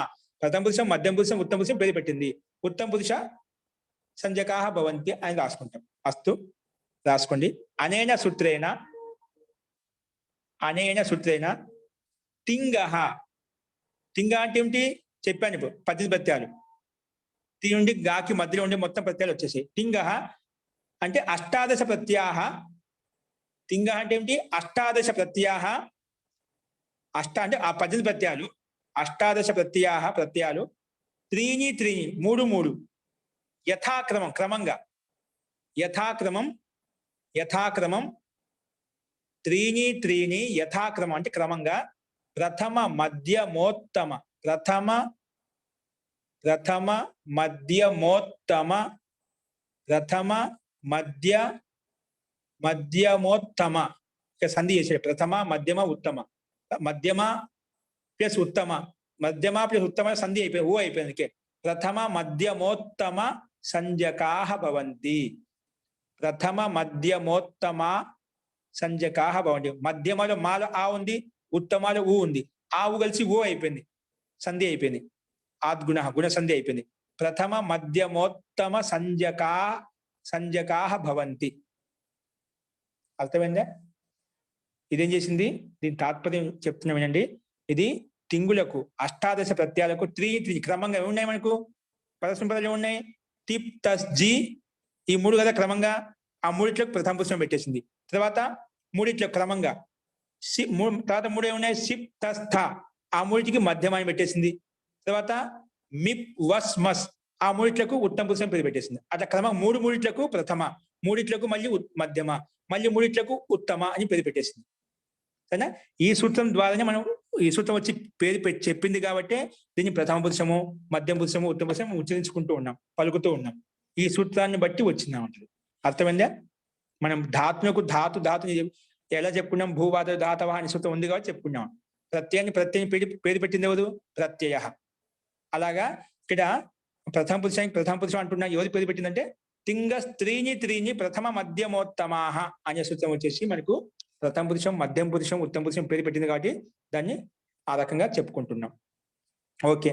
ప్రథమ పురుషం, మధ్యం పురుషం, ఉత్తమ పురుషం పేరు పెట్టింది. ఉత్తమ పురుష సంజకాహ భవంతి అని రాసుకుంటాం. అస్తు, రాసుకోండి. అనేన సూత్రేణ తింగ అంటే ఏమిటి చెప్పాను. ఇప్పుడు 18 ప్రత్యయాలు. తి నుండి గాకి మధ్యలో ఉండే మొత్తం ప్రత్యయాలు వచ్చేసి తింగ అంటే అష్టాదశ ప్రత్యాహ. తింగ అంటే ఏమిటి? అష్టాదశ ప్రత్యాహ. అంటే ఆ 18 ప్రత్యయాలు అష్టాదశ ప్రత్యయాలు. త్రీని మూడు యథాక్రమం క్రమంగా. యథాక్రమం త్రీని యథాక్రమం అంటే క్రమంగా. ప్రథమ మధ్యమోత్తమ ఇక సంధి చేసాడు. ప్రథమ మధ్యమ ఉత్తమ, మధ్యమ ప్లస్ ఉత్తమ, మధ్యమ ప్లస్ ఉత్తమ సంధి అయిపోయింది, ఊ అయిపోయింది. ప్రథమ మధ్యమోత్తమ సంజకాహ భవంతి. ప్రథమ మధ్యమోత్తమ సంజకాహ భవంతి. మధ్యమలో మాలో ఆ ఉంది, ఉత్తమాలో ఊ ఉంది, ఆవు కలిసి ఊ అయిపోయింది, సంధి అయిపోయింది. ఆద్గుణ గుణ సంధి అయిపోయింది. ప్రథమ మధ్యమోత్తమ సంజకాహ భవంతి. అర్థమైందా? ఇదేం చేసింది? దీని తాత్పర్యం చెప్తున్నా వినండి. ఇది తింగులకు అష్టాదశ ప్రత్యయాలకు 3 క్రమంగా ఏమున్నాయి మనకు? పరస్పర పదాలు ఏమున్నాయి? తిప్ తస్ జీ, ఈ 3 కదా క్రమంగా. ఆ 3 ప్రథమ పురుషం పెట్టేసింది. తర్వాత 3 క్రమంగా తర్వాత 3 ఏమున్నాయి? సిప్ తస్ థ, ఆ 3 మధ్యమాన్ని పెట్టేసింది. తర్వాత మిప్ వస్ మస్, ఆ 3 ఉత్తమ పురుషం పేరు పెట్టేసింది. అట్లా క్రమం 3 ప్రథమ, 3 మళ్ళీ మధ్యమ, మళ్ళీ 3 ఉత్తమ అని పేరు పెట్టేసింది. సరేనా? ఈ సూత్రం ద్వారానే మనం, ఈ సూత్రం వచ్చి పేరు చెప్పింది కాబట్టి దీన్ని ప్రథమ పురుషము, మధ్యమ పురుషము, ఉత్తమ పురుషము ఉచ్చరించుకుంటూ ఉన్నాం, పలుకుతూ ఉన్నాం. ఈ సూత్రాన్ని బట్టి వచ్చిందాం అంటారు. అర్థమైందా? మనం ధాతునకు ధాతుని ఎలా చెప్పుకున్నాం? భూవాద ధాతవ అనే సూత్రం ఉంది కాబట్టి చెప్పుకున్నాం. ప్రత్యయం పేరు పెట్టింది ఎవరు? ప్రత్యయ. అలాగా ఇక్కడ ప్రథమ పురుషం అంటున్నా, ఎవరు పేరు పెట్టిందంటే తింగస్ త్రీని ప్రథమ మధ్యమోత్తమాహ అనే సూత్రం వచ్చేసి మనకు ప్రథమ పురుషం, మధ్యమ పురుషం, ఉత్తమ పురుషం పేరు పెట్టింది కాబట్టి దాన్ని ఆ రకంగా చెప్పుకుంటున్నాం. ఓకే,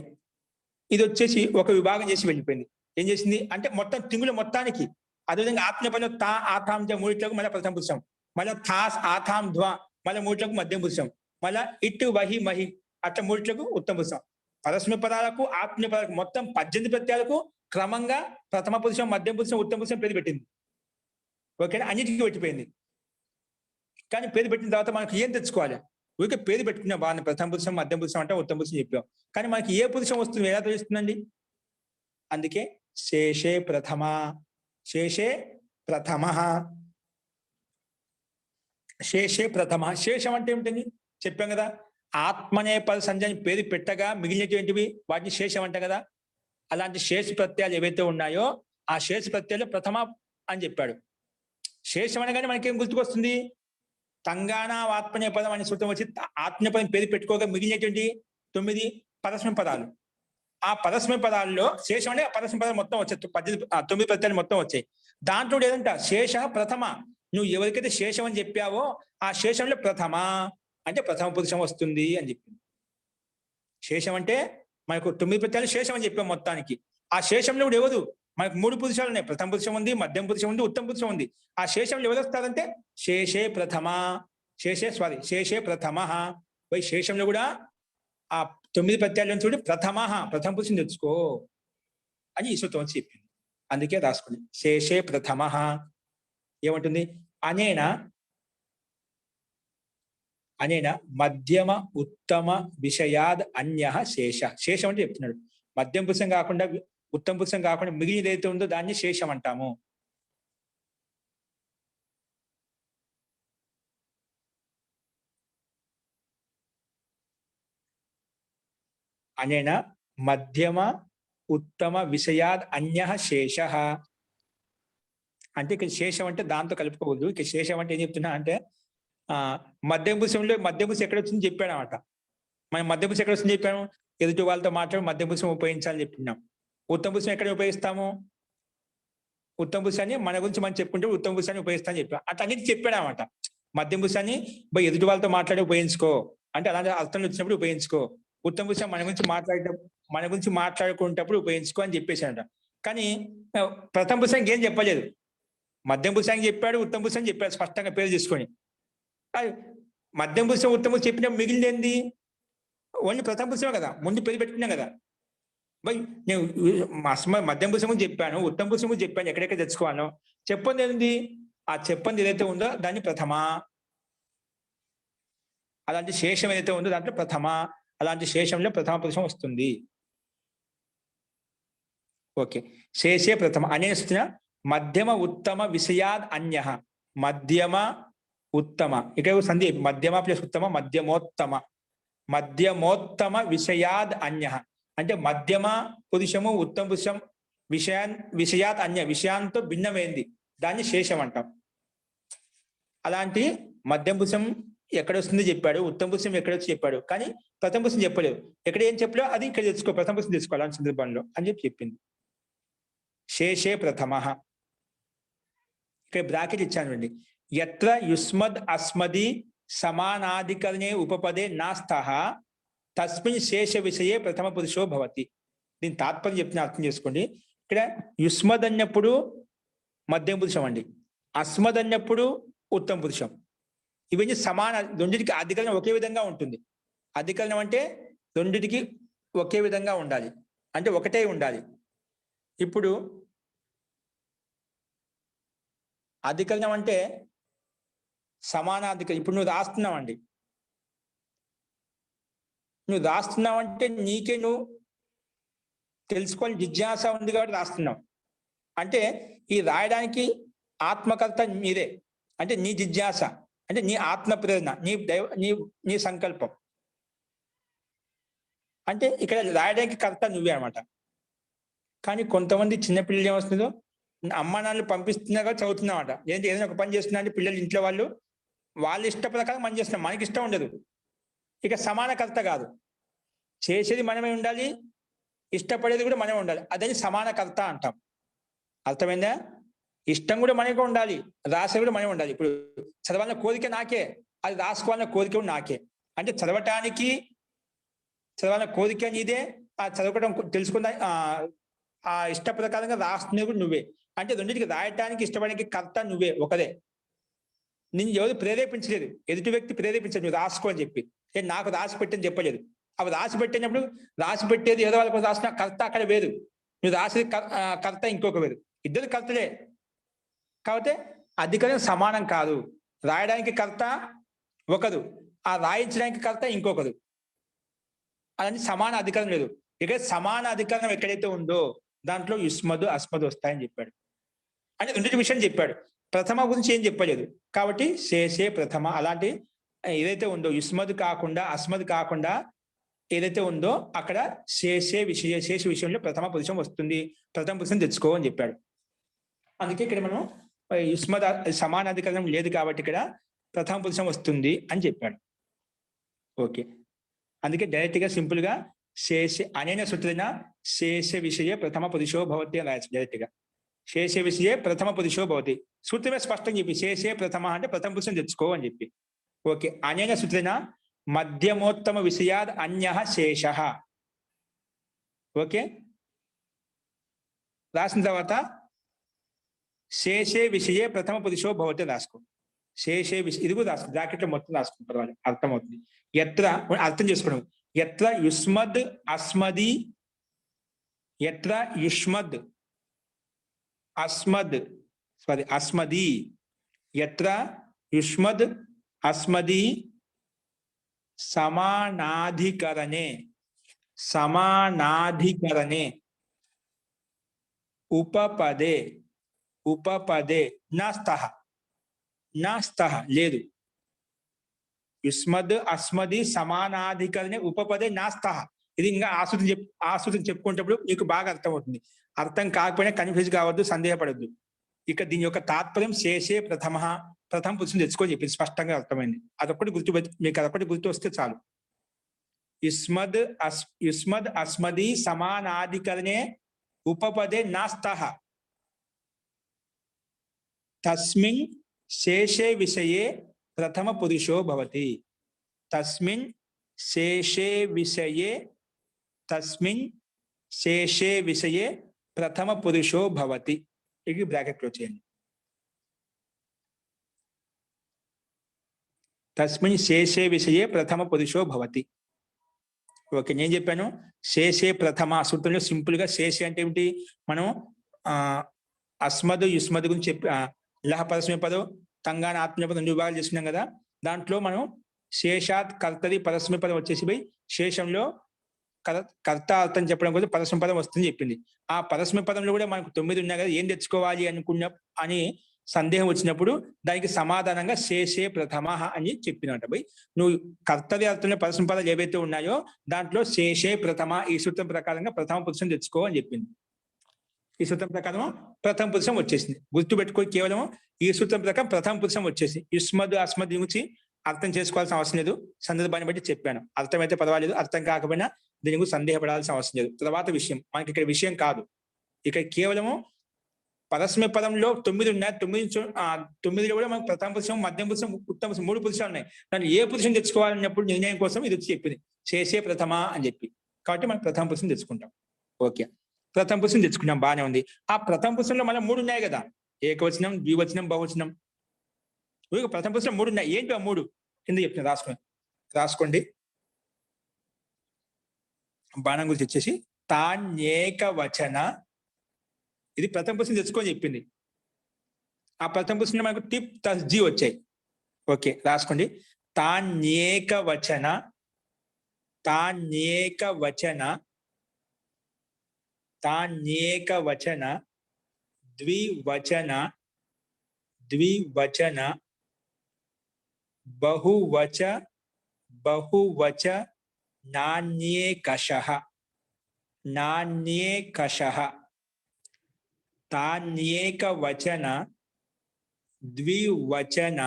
ఇది వచ్చేసి ఒక విభాగం చేసి వెళ్ళిపోయింది. ఏం చేసింది అంటే మొత్తం తింగుల మొత్తానికి. అదేవిధంగా ఆత్మీయపంలో తా ఆథాం జ 3 మళ్ళీ ప్రథమ పురుషం, మళ్ళీ థాస్ ఆథాం ధ్వ మళ్ళీ 3 మధ్యమ పురుషం, మళ్ళీ ఇటు వహి మహి అట్లా 3 ఉత్తమ పురుషం. పరస్మయ పదాలకు ఆత్మీయ పదాలకు మొత్తం 18 ప్రత్యయాలకు క్రమంగా ప్రథమ పురుషం, మధ్యమ పురుషం, ఉత్తమ పురుషం పేరు పెట్టింది. ఓకేనా? అన్నిటికీ పెట్టిపోయింది. కానీ పేరు పెట్టిన తర్వాత మనకి ఏం తెచ్చుకోవాలి? ఊరికే పేరు పెట్టుకున్నా బాగా, ప్రథమ పురుషం, మధ్యమ పురుషం అంటే ఉత్తమ పురుషం చెప్పాం. కానీ మనకి ఏ పురుషం వస్తుంది ఎలా తెలుస్తుందండి? అందుకే శేషే ప్రథమ, శేషే ప్రథమ, శేషే ప్రథమ. శేషం అంటే ఏమిటండి చెప్పాం కదా. ఆత్మనేపద సంజని పేరు పెట్టగా మిగిలినటువంటివి వాటిని శేషం అంట కదా. అలాంటి శేష ప్రత్యయాలు ఏవైతే ఉన్నాయో ఆ శేష ప్రత్యయాలు ప్రథమ అని చెప్పాడు. శేషం అనగానే మనకేం గుర్తుకొస్తుంది? తంగాణ ఆత్మనేపదం అనే సూత్రం వచ్చి ఆత్మనేపదం పేరు పెట్టుకోగా మిగిలినటువంటి 9 పరస్మయ పదాలు. ఆ పరస్మయ పదాల్లో శేషం అంటే పరస్మయ పదాలు మొత్తం వచ్చాయి, 9 ప్రత్యయాలు మొత్తం వచ్చాయి. దాంట్లో ఏదంట శేష ప్రథమ. నువ్వు ఎవరికైతే శేషం అని చెప్పావో ఆ శేషంలో ప్రథమ అంటే ప్రథమ పురుషం వస్తుంది అని చెప్పింది. శేషం అంటే మనకు 9 ప్రత్యయాలు శేషం అని చెప్పాం మొత్తానికి. ఆ శేషంలో కూడా ఎవరు? మనకు 3 పురుషాలు ఉన్నాయి. ప్రథమ పురుషం ఉంది, మధ్యమ పురుషం ఉంది, ఉత్తమ పురుషం ఉంది. ఆ శేషంలో ఎవరు వస్తారంటే శేషే ప్రథమ, శేషే ప్రథమ. పోయి శేషంలో కూడా ఆ 9 ప్రత్యయాలను చూడి ప్రథమ పురుషం తెచ్చుకో అని ఈ సూత్రం వచ్చి చెప్పింది. అందుకే రాసుకుని శేషే ప్రథమ. ఏమంటుంది? అనేన మధ్యమ ఉత్తమ విషయాద్ అన్యః శేష. శేషం అంటే చెప్తున్నాడు మధ్యమ పురుషం కాకుండా, ఉత్తమ పురుషం కాకుండా మిగిలిన ఏదైతే ఉందో దాన్ని శేషం అంటాము. అనేన మధ్యమ ఉత్తమ విషయాద్ అన్యః శేష. అంటే ఇక్కడ శేషం అంటే దాంతో కలుపుకోవద్దు. ఇక శేషం అంటే ఏం చెప్తున్నా అంటే మధ్యమ పురుషంలో మధ్యమ పురుషం ఎక్కడ వచ్చింది చెప్పాడు అనమాట. మనం మధ్యమ పురుషం ఎక్కడ వచ్చింది చెప్పాము? ఎదుటి వాళ్ళతో మాట్లాడి మధ్యమ పురుషం ఉపయోగించాలని చెప్పినాం. ఉత్తమ పురుషం ఎక్కడ ఉపయోగిస్తాము? ఉత్తమ పురుషాన్ని మన గురించి మనం చెప్పుకుంటే ఉత్తమ పురుషాన్ని ఉపయోగిస్తామని చెప్పాం. అట్లా అన్నిటి చెప్పాడు అనమాట. మధ్యమ పురుషాన్ని ఎదుటి వాళ్ళతో మాట్లాడి ఉపయోగించుకో అంటే అలాంటి అర్థంలో వచ్చినప్పుడు ఉపయోగించుకో. ఉత్తమ పురుషం మన గురించి మాట్లాడుకునేటప్పుడు ఉపయోగించుకో అని చెప్పేశాడట. కానీ ప్రథమ పురుషానికి ఏం చెప్పలేదు. మధ్యమ పురుషానికి చెప్పాడు, ఉత్తమ పురుషానికి చెప్పాడు స్పష్టంగా పేరు తీసుకొని. మధ్యమ పురుషం, ఉత్తమ పురుషం చెప్పిన మిగిలింది ఓన్లీ ప్రథమ పురుషమే కదా, ముందు పేరు పెట్టుకున్నాం కదా. నేను మధ్యమ పురుషము చెప్పాను, ఉత్తమ పురుషము చెప్పాను, ఎక్కడెక్కడ తెచ్చుకోవాలో చెప్పండి ఏంది? ఆ చెప్పండి ఏదైతే ఉందో దాన్ని ప్రథమ. అలాంటి శేషం ఏదైతే ఉందో దాంట్లో ప్రథమ. అలాంటి శేషంలో ప్రథమ పురుషం వస్తుంది. ఓకే, శేషే ప్రథమ అనే సూచన మధ్యమ ఉత్తమ విషయాద్ అన్యః. మధ్యమ ఉత్తమ, ఇక్కడ సంధి మధ్యమ ప్లస్ ఉత్తమ, మధ్యమోత్తమ. మధ్యమోత్తమ విషయాద్ అన్యః అంటే మధ్యమ పురుషము, ఉత్తమ పురుషం విషయాత్ అన్య, విషయాంతో భిన్నమైంది, దాన్ని శేషం అంటాం. అలాంటి మధ్యం పురుషం ఎక్కడ వస్తుందో చెప్పాడు, ఉత్తమ పురుషం ఎక్కడ వచ్చి చెప్పాడు, కానీ ప్రథమ పురుషం చెప్పలేదు. ఎక్కడ ఏం చెప్పలేవు అది ఇక్కడ తెచ్చుకో, ప్రథమ పురుషం తెచ్చుకోవాలి అలాంటి సందర్భంలో అని చెప్పింది. శేషే ప్రథమ. ఇక్కడ బ్రాకెట్ ఇచ్చానండి. యత్ర యుష్మద్ అస్మది సమానాధికరణే ఉపపదే నాస్తః తస్మిన్ శేష విషయే ప్రథమ పురుషో భవతి. దీని తాత్పర్యం చెప్తున్నా, అర్థం చేసుకోండి. ఇక్కడ యుష్మద్ అన్నప్పుడు మధ్యం పురుషం అండి, అస్మద్ అన్నప్పుడు ఉత్తమ పురుషం. ఇవన్నీ సమాన, రెండింటికి అధికరణం ఒకే విధంగా ఉంటుంది. అధికరణం అంటే రెండింటికి ఒకే విధంగా ఉండాలి, అంటే ఒకటే ఉండాలి. ఇప్పుడు అధికరణం అంటే సమానాధికరణం. ఇప్పుడు నువ్వు రాస్తున్నావండి, నువ్వు రాస్తున్నావంటే నీకే నువ్వు తెలుసుకోవాలని జిజ్ఞాస ఉంది కాబట్టి రాస్తున్నావు. అంటే ఈ రాయడానికి ఆత్మకర్త మీరే, అంటే నీ జిజ్ఞాస, అంటే నీ ఆత్మ ప్రేరణ, నీ సంకల్పం. అంటే ఇక్కడ రాయడానికి కర్త నువ్వే అనమాట. కానీ కొంతమంది చిన్నపిల్లలు ఏమొస్తుందో, అమ్మ నాన్నలు పంపిస్తున్నా కూడా చదువుతున్నామట. ఏంటి ఏదైనా ఒక పని చేస్తున్నా అంటే పిల్లలు ఇంట్లో వాళ్ళ ఇష్ట ప్రకారం మనం చేస్తున్నాం, మనకి ఇష్టం ఉండదు. ఇక సమానకర్త కాదు, చేసేది మనమే ఉండాలి, ఇష్టపడేది కూడా మనమే ఉండాలి. అదే సమానకర్త అంటాం. అర్థమైందా? ఇష్టం కూడా మనకే ఉండాలి, రాసే కూడా మనమే ఉండాలి. ఇప్పుడు చదవాలన్న కోరిక నాకే, అది రాసుకోవాలన్న కోరిక కూడా నాకే. అంటే చదవటానికి చదవాలన్న కోరిక నీదే, ఆ చదవటం తెలుసుకున్న ఆ ఇష్ట ప్రకారంగా రాస్తున్నది కూడా నువ్వే. అంటే రెండింటికి రాయటానికి ఇష్టపడడానికి కర్త నువ్వే, ఒకదే. నేను ఎవరు ప్రేరేపించలేదు, ఎదుటి వ్యక్తి ప్రేరేపించలేదు నువ్వు రాసుకో అని చెప్పి. నాకు రాసి పెట్టని చెప్పలేదు. అవి రాసి పెట్టినప్పుడు రాసి పెట్టేది ఏదో వాళ్ళ కోసం రాసిన కర్త అక్కడ వేరు, నువ్వు రాసేది కర్త ఇంకొక వేరు, ఇద్దరు కర్తలే. కాబట్టి అధికరణం సమానం కాదు. రాయడానికి కర్త ఒకరు, ఆ రాయించడానికి కర్త ఇంకొకరు. అలాంటి సమాన అధికారం లేదు. ఇక సమాన అధికారం ఎక్కడైతే ఉందో దాంట్లో యుష్మదు అస్మదు వస్తాయని చెప్పాడు. అంటే రెండింటి విషయం చెప్పాడు, ప్రథమ గురించి ఏం చెప్పలేదు. కాబట్టి శేషే ప్రథమ. అలాంటి ఏదైతే ఉందో యుష్మదు కాకుండా అస్మదు కాకుండా ఏదైతే ఉందో అక్కడ శేష విషయంలో ప్రథమ పురుషం వస్తుంది, ప్రథమ పురుషం తెచ్చుకో అని చెప్పాడు. అందుకే ఇక్కడ మనం యుష్మద సమానాధికరణం లేదు కాబట్టి ఇక్కడ ప్రథమ పురుషం వస్తుంది అని చెప్పాడు. ఓకే, అందుకే డైరెక్ట్ గా సింపుల్ గా శేష అనేన సూత్రేణ శేష విషయ ప్రథమ పురుషో భవతి అని రాయచ్చు డైరెక్ట్ గా. శేష విషయే ప్రథమ పురుషో భవతి సూత్రమే స్పష్టంగా చెప్పి శేషే ప్రథమ అంటే ప్రథమ పురుషం తెచ్చుకో అని చెప్పి. ఓకే, అనేన సూత్రేణ మధ్యమోత్తమ విషయాద్ అన్యః శేషః. ఓకే, రాసిన తర్వాత శేషే విషయే ప్రథమ పురుషో భవతి రాసుకో. శేషే విషయం ఇది కూడా రాసుకో, బ్రాకెట్లో మొత్తం రాసుకుంటారు వాళ్ళు, అర్థమవుతుంది. ఎత్ర అర్థం చేసుకోవడం, ఎత్ర యుష్మద్ అస్మది, ఎత్ర యుష్మద్ అస్మద్ అస్మది, ఎత్ర యుష్మద్ అస్మది సమానాధికరణే ఉపపదే నాస్తః లేదు. యుష్మద్ అస్మది సమానాధికరణే ఉపపదే నాస్తః. ఇది ఇంకా ఆసూత్రం చెప్పుకునేటప్పుడు మీకు బాగా అర్థమవుతుంది. అర్థం కాకపోయినా కన్ఫ్యూజ్ కావద్దు, సందేహపడద్దు. ఇక దీని యొక్క తాత్పర్యం శేషే ప్రథమ పురుషం తెచ్చుకొని చెప్పింది, స్పష్టంగా అర్థమైంది. అదొక్కటి మీకు అదొక్కటి గుర్తు వస్తే చాలు. యుష్మద్ అస్మది సమానాధికరణే ఉపపదే నాస్తః తస్మిన్ శేషే విషయే ప్రథమ పురుషో భవతి. తస్మిన్ శేషే విషయే ప్రథమ పురుషో భవతి. ఇది బ్రాకెట్ లో చేయండి. తస్మిన్ శేషే విషయే ప్రథమ పురుషో భవతి. ఓకే, నేను చెప్పాను శేషే ప్రథమ సూత్రంలో సింపుల్ గా శేషే అంటే ఏమిటి, మనం అస్మదు యుష్మదు గురించి చెప్పి లహ పరస్మై పదం తంగాన ఆత్మీయ పదం 2 విభాగాలు చేసుకున్నాం కదా. దాంట్లో మనం శేషాత్ కర్తది పరస్మై పదం వచ్చేసి పోయి శేషంలో కర్త అర్థం చెప్పడం కోసం పరస్మై పదం వస్తుంది చెప్పింది. ఆ పరస్మై పదంలో కూడా మనకు 9 ఉన్నాయి కదా, ఏం తెచ్చుకోవాలి అని సందేహం వచ్చినప్పుడు దానికి సమాధానంగా శేషే ప్రథమ అని చెప్పినట్ట పోయి నువ్వు కర్తవ్య అర్థంలో పరస్మై పదాలు ఏవైతే ఉన్నాయో దాంట్లో శేషే ప్రథమ ఈ సూత్రం ప్రకారంగా ప్రథమ పురుషం తెచ్చుకో అని చెప్పింది. ఈ సూత్రం ప్రకారం ప్రథమ పురుషం వచ్చేసింది. గుర్తుపెట్టుకో, కేవలం ఈ సూత్రం ప్రకారం ప్రథమ పురుషం వచ్చేసి యుష్మద్ అస్మద్ గురించి అర్థం చేసుకోవాల్సిన అవసరం లేదు, సందర్భాన్ని బట్టి చెప్పాను. అర్థమైతే పర్వాలేదు, అర్థం కాకపోయినా దీని గురించి సందేహపడాల్సిన అవసరం లేదు. తర్వాత విషయం మనకి ఇక్కడ విషయం కాదు, ఇక్కడ కేవలము పరస్మయ పదంలో 9 ఉన్నాయి. 9లో కూడా మనకు ప్రథమ పురుషం, మధ్యం పురుషం, ఉత్తమ పురుషం 3 పురుషాలు ఉన్నాయి. దాన్ని ఏ పురుషం తెచ్చుకోవాలన్నప్పుడు నిర్ణయం కోసం ఇది వచ్చి చెప్పింది చేసే ప్రథమ అని చెప్పి. కాబట్టి మనం ప్రథమ పురుషం తెచ్చుకుంటాం. ఓకే, ప్రథమ పురుషం తెచ్చుకున్నాం, బాగానే ఉంది. ఆ ప్రథమ పురుషంలో మళ్ళీ 3 ఉన్నాయి కదా, ఏకవచనం, ద్వివచనం, బహువచనం. ప్రథమ పురుషంలో 3 ఉన్నాయి. ఏంటి ఆ 3 కింద చెప్తున్నా, రాసుకోండి. బాణం గురించి వచ్చేసి తాన్యేకవచన, ఇది ప్రథమ పురుషం తెచ్చుకొని చెప్పింది. ఆ ప్రథమ పురుషంలో మనకు టిప్ ప్లస్ జీ వచ్చాయి. ఓకే, రాసుకోండి. తాన్యేకవచన, తాన్యేకవచన, తాన్యేకవచన, ద్వివచన, ద్వివచన, బహువచ, బహువచ, నాన్యేకషః, నాన్యేకషః. తాన్యేకవచన, ద్వివచన,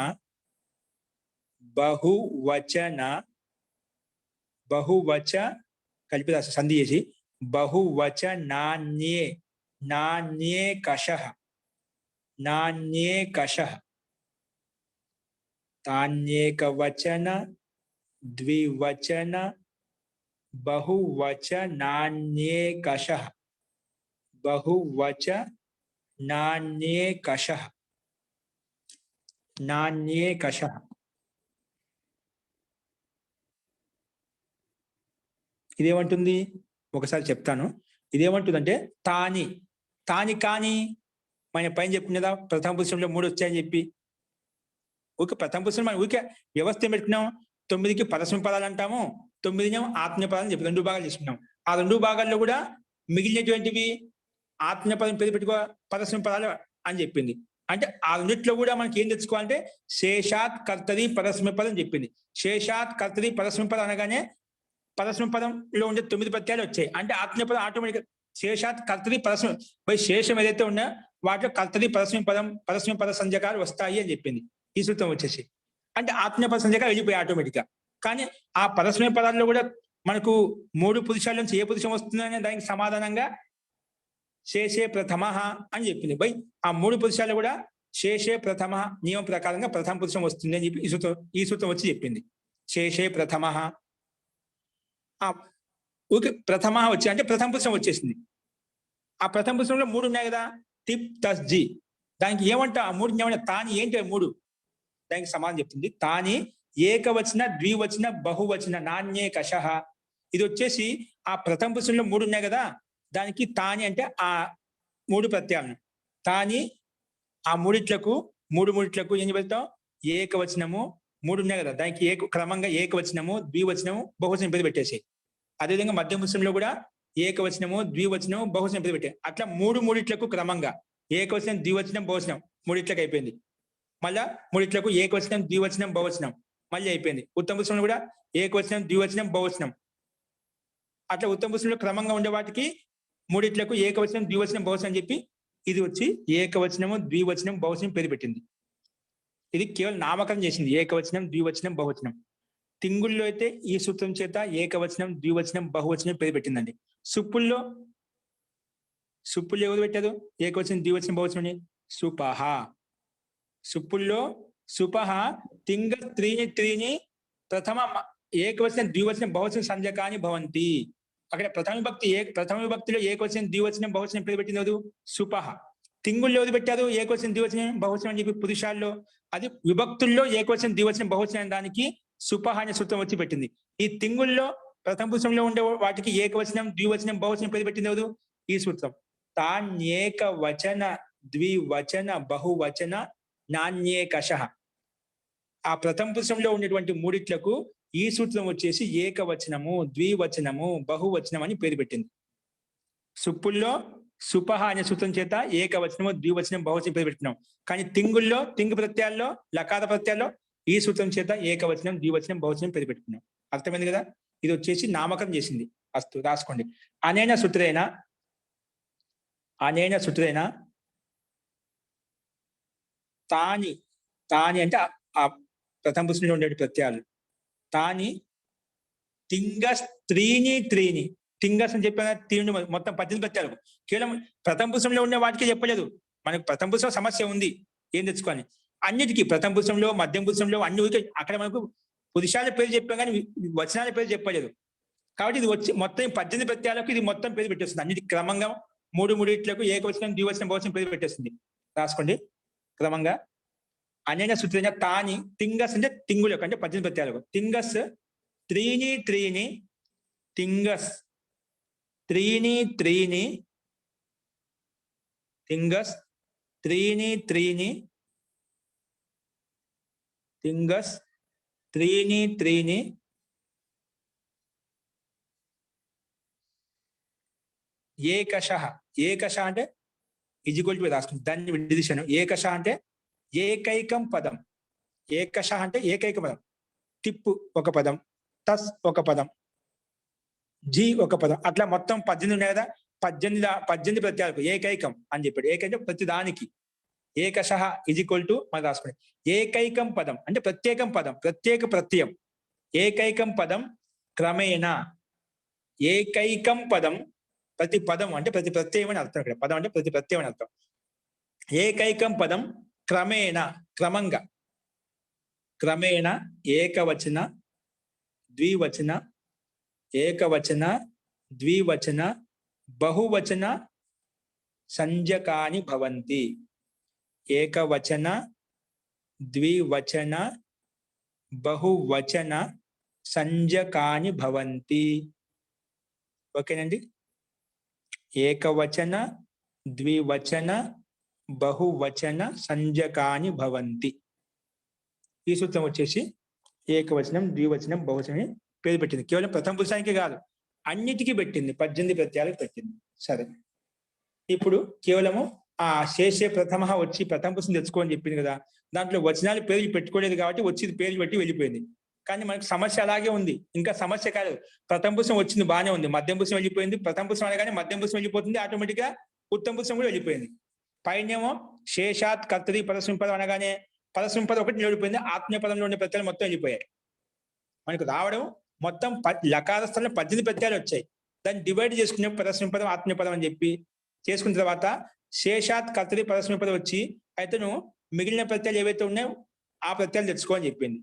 బహువచన, బహువచ కలిపి రాసి సంధి చేసి బహువచ నాన్యే, నాన్యేకషః, నాన్యేకషః. తాన్యేకవచన, ద్వివచన, బహువచ నాన్యేకషః, బహువచ నాన్యేకషః, నాన్యేకషః. ఇదేమంటుంది ఒకసారి చెప్తాను. ఇదేమంటుందంటే తాని, తాని కాని, మన పైన చెప్పింది కదా ప్రథమ పురుషంలో 3 వచ్చాయని చెప్పి. ఊరికే ప్రథమ పురుషం మనం ఊరికే వ్యవస్థ ఏం పెట్టుకున్నాం, 9కి పరస్మయ పదాలు అంటాము, 9 ఆత్మీయ పదాలు చెప్పి 2 భాగాలు చేసుకున్నాం. ఆ 2 భాగాల్లో కూడా మిగిలినటువంటివి ఆత్మీయ పదం పేరు పెట్టుకో, పరస్మయ పదాలు అని చెప్పింది. అంటే ఆ రెండిట్లో కూడా మనకి ఏం తెచ్చుకోవాలంటే శేషాత్ కర్తరి పరస్మయ పదం చెప్పింది. శేషాత్ కర్తరి పరస్మయ పదం అనగానే పరస్మయ పదంలో ఉండే 9 ప్రత్యయాలు వచ్చాయి. అంటే ఆత్మీయ పదం ఆటోమేటిక్ శేషాత్ కర్తరి పరస్మయ, శేషం ఏదైతే ఉన్నాయో వాటిలో కర్తరి పరస్మయ పదం, పరస్మయ పద సంజ్ఞకాలు వస్తాయి అని చెప్పింది ఈ సూత్రం వచ్చేసి. అంటే ఆత్మీయ పద సంజ్ఞకాలు వెళ్ళిపోయాయి ఆటోమేటిక్ గా. కానీ ఆ పరస్మయ పదాల్లో కూడా మనకు 3 పురుషాల నుంచి ఏ పురుషం వస్తుందనే దానికి సమాధానంగా శేషే ప్రథమ అని చెప్పింది. ఆ 3 పురుషాలు కూడా శేషే ప్రథమ నియమం ప్రకారంగా ప్రథమ పురుషం వస్తుంది అని చెప్పి ఈ సూత్రం వచ్చి చెప్పింది. శేషే ప్రథమ, ఊకే ప్రథమ వచ్చి అంటే ప్రథమ పురుషం వచ్చేసింది. ఆ ప్రథమ పురుషంలో 3 ఉన్నాయి కదా, టిప్ ప్లస్ జీ. దానికి ఏమంటా ఆ 3 ఏమంటా, తాని ఏంటి 3, దానికి సమాధానం చెప్తుంది. తాని ఏకవచన, ద్వివచన, బహువచన, నాన్యేకషః. ఇది వచ్చేసి ఆ ప్రథమ పురుషంలో 3 ఉన్నాయి కదా, దానికి తాని అంటే ఆ 3 ప్రత్యయాలను. తాని ఆ మూడిట్లకు ఏం చెప్తాం, ఏకవచనము 3 ఉన్నాయి కదా, దానికి క్రమంగా ఏకవచనము, ద్వివచనము, బహువచనం పేరు పెట్టేసి. అదేవిధంగా మధ్య పురుషంలో కూడా ఏకవచనము, ద్వివచనము, బహువచనం పేరు పెట్టే. అట్లా 3 క్రమంగా ఏకవచనం, ద్వివచనం, బహువచనం 3 అయిపోయింది. మళ్ళా 3 ఏకవచనం, ద్వివచనం, బహువచనం మళ్ళీ అయిపోయింది. ఉత్తమ పురుషంలో కూడా ఏకవచనం, ద్వివచనం, బహువచనం. అట్లా ఉత్తమ పురుషంలో క్రమంగా ఉండే వాటికి 3 ఏకవచనం, ద్వివచనం, బహువచనం చెప్పి ఇది వచ్చి ఏకవచనము, ద్వివచనం, బహువచనం పేరు పెట్టింది. ఇది కేవలం నామకరణం చేసింది, ఏకవచనం, ద్వివచనం, బహువచనం. తింగుల్లో అయితే ఈ సూత్రం చేత ఏకవచనం, ద్వివచనం, బహువచనం పేరు పెట్టిందండి. సుప్పుల్లో ఎవరు పెట్టారు ఏకవచనం, ద్వివచనం, బహువచనం? సుపహ. సుప్పుల్లో సుపహ తింగ త్రీని ప్రథమ ఏకవచనం, ద్వివచనం, బహువచనం సంజ్ఞకాని భవంతి. అక్కడ ప్రథమ విభక్తిలో ఏకవచనం, ద్వివచనం, బహువచనం పేరు పెట్టినది సుపహ. తింగుల్లో ఎవరు పెట్టారు ఏకవచనం, ద్వివచనం, బహువచనం అని చెప్పి పురుషాల్లో. అది విభక్తుల్లో ఏకవచనం, ద్వివచనం, బహువచనం దానికి సుపహ అనే సూత్రం వచ్చి పెట్టింది. ఈ తింగుల్లో ప్రథమ పురుషంలో ఉండే వాటికి ఏకవచనం, ద్వివచనం, బహువచనం పేరు పెట్టింది ఎవరు? ఈ సూత్రం. తాన్యేకవచన, ద్వివచన, బహువచన, నాన్యేకషః. ఆ ప్రథమ పురుషంలో ఉండేటువంటి 3 ఈ సూత్రం వచ్చేసి ఏకవచనము, ద్వివచనము, బహువచనం అని పేరు పెట్టింది. సుప్పుల్లో సుపహ అనే సూత్రం చేత ఏకవచనము, ద్వివచనం, బహువచనం పేరు పెట్టినాం. కానీ తింగుల్లో, తింగు ప్రత్యయాల్లో, లకార ప్రత్యయాల్లో ఈ సూత్రం చేత ఏకవచనం, ద్వివచనం, బహువచనం పేరు పెట్టుకున్నాం. అర్థమైంది కదా? ఇది వచ్చేసి నామకరణం చేసింది. అస్తు, రాసుకోండి. అనేన సూత్రేణ తాని తాని అంటే ఆ ప్రథమ పురుషులో ఉండే ప్రత్యయాలు. తాని తింగస్ త్రీని తింగస్ అని చెప్పిన తీరుని మొత్తం 18 ప్రత్యయాలు. కేవలం ప్రథమ పురుషంలో ఉన్న వాటికి చెప్పలేదు. మనకు ప్రథమ పురుషం సమస్య ఉంది ఏం తెచ్చుకోవాలి. అన్నిటికీ ప్రథమ పురుషంలో మధ్యం పురుషంలో అన్ని అక్కడ మనకు పురుషాల పేరు చెప్పాం కానీ వచనాల పేరు చెప్పలేదు. కాబట్టి ఇది వచ్చి మొత్తం 18 ప్రత్యయాలకు ఇది మొత్తం పేరు పెట్టేస్తుంది. అన్నిటి క్రమంగా మూడిట్లకు ఏకవచనం ద్వివచనం బహువచనం పేరు పెట్టేస్తుంది. రాసుకోండి క్రమంగా. అనేన సూత్రంగా తాని తింగస్ అంటే తింగులకు అంటే 18 ప్రత్యయాలకు. తింగస్ త్రీని తింగస్ త్రీని తింగస్ త్రీని తింగస్ త్రీని ఏకశ అంటే ఈజ్ఈక్వల్ టు రాసుకుంది. దాన్ని విడిదిశాను. ఏకశ అంటే ఏకైకం పదం. ఏకశ అంటే ఏకైక పదం. తిప్పు ఒక పదం, తస్ ఒక పదం, జీ ఒక పదం, అట్లా మొత్తం 18 ఉన్నాయి కదా. 18 ప్రత్యయాలకు ఏకైకం అని చెప్పాడు. ఏకైకం ప్రతి దానికి. ఏకశ ఈజ్ఈక్వల్ టు మనం రాసుకోండి. ఏకైకం పదం అంటే ప్రత్యేకం పదం, ప్రత్యేక ప్రత్యయం. ఏకైకం పదం క్రమేణ. ఏకైకం పదం ప్రతి పదం అంటే ప్రతి ప్రత్యయం అని అర్థం. ఇక్కడ పదం అంటే ప్రతి ప్రత్యయం అని అర్థం. ఏకైకం పదం క్రమేణ క్రమేణ ఏకవచన ద్వివచన ఏకవచన ద్వివచన బహువచన సంజ్ఞకాని భవంతి. ఏకవచన ద్వివచన బహువచన సంజ్ఞకాని భవంతి. ఓకేనండి. ఏకవచన ద్వివచన బహువచన సంజ్ఞకాని భవంతి. ఈ సూత్రం వచ్చేసి ఏకవచనం ద్వివచనం బహువచనం పేరు పెట్టింది. కేవలం ప్రథమ పురుషానికి కాదు, అన్నిటికీ పెట్టింది. 18 ప్రత్యయాలకు పెట్టింది. సరే, ఇప్పుడు కేవలము ఆ శేషే ప్రథమ వచ్చి ప్రథమ పురుషం తెచ్చుకోని చెప్పింది కదా. దాంట్లో వచనాలు పేర్లు పెట్టుకోలేదు కాబట్టి వచ్చి పేర్లు పెట్టి వెళ్ళిపోయింది. కానీ మనకు సమస్య అలాగే ఉంది. ఇంకా సమస్య కాదు. ప్రథమ పురుషం వచ్చింది బాగానే ఉంది, మధ్యం పురుషం వెళ్ళిపోయింది. ప్రథమ పురుషం అనగానే మధ్యం పురుషం వెళ్ళిపోతుంది, ఆటోమేటిక్ గా ఉత్తమ పురుషం కూడా వెళ్ళిపోయింది. పైనేమో శేషాత్ కర్తరి పరస్మింపదం అనగానే పరస్మింపదం ఒకటి నిలిపోయింది. ఆత్మీయ పదంలో ఉండే ప్రత్యయాలు మొత్తం వెళ్ళిపోయాయి. మనకు రావడం మొత్తం లకార స్థలంలో 18 ప్రత్యయాలు వచ్చాయి. దాన్ని డివైడ్ చేసుకునే పరస్మింపదం ఆత్మీయ పదం అని చెప్పి చేసుకున్న తర్వాత శేషాత్ కర్తరి పరస్మింపదం వచ్చి అయితే నువ్వు మిగిలిన ప్రత్యయాలు ఏవైతే ఉన్నాయో ఆ ప్రత్యయాలు తెచ్చుకోని చెప్పింది.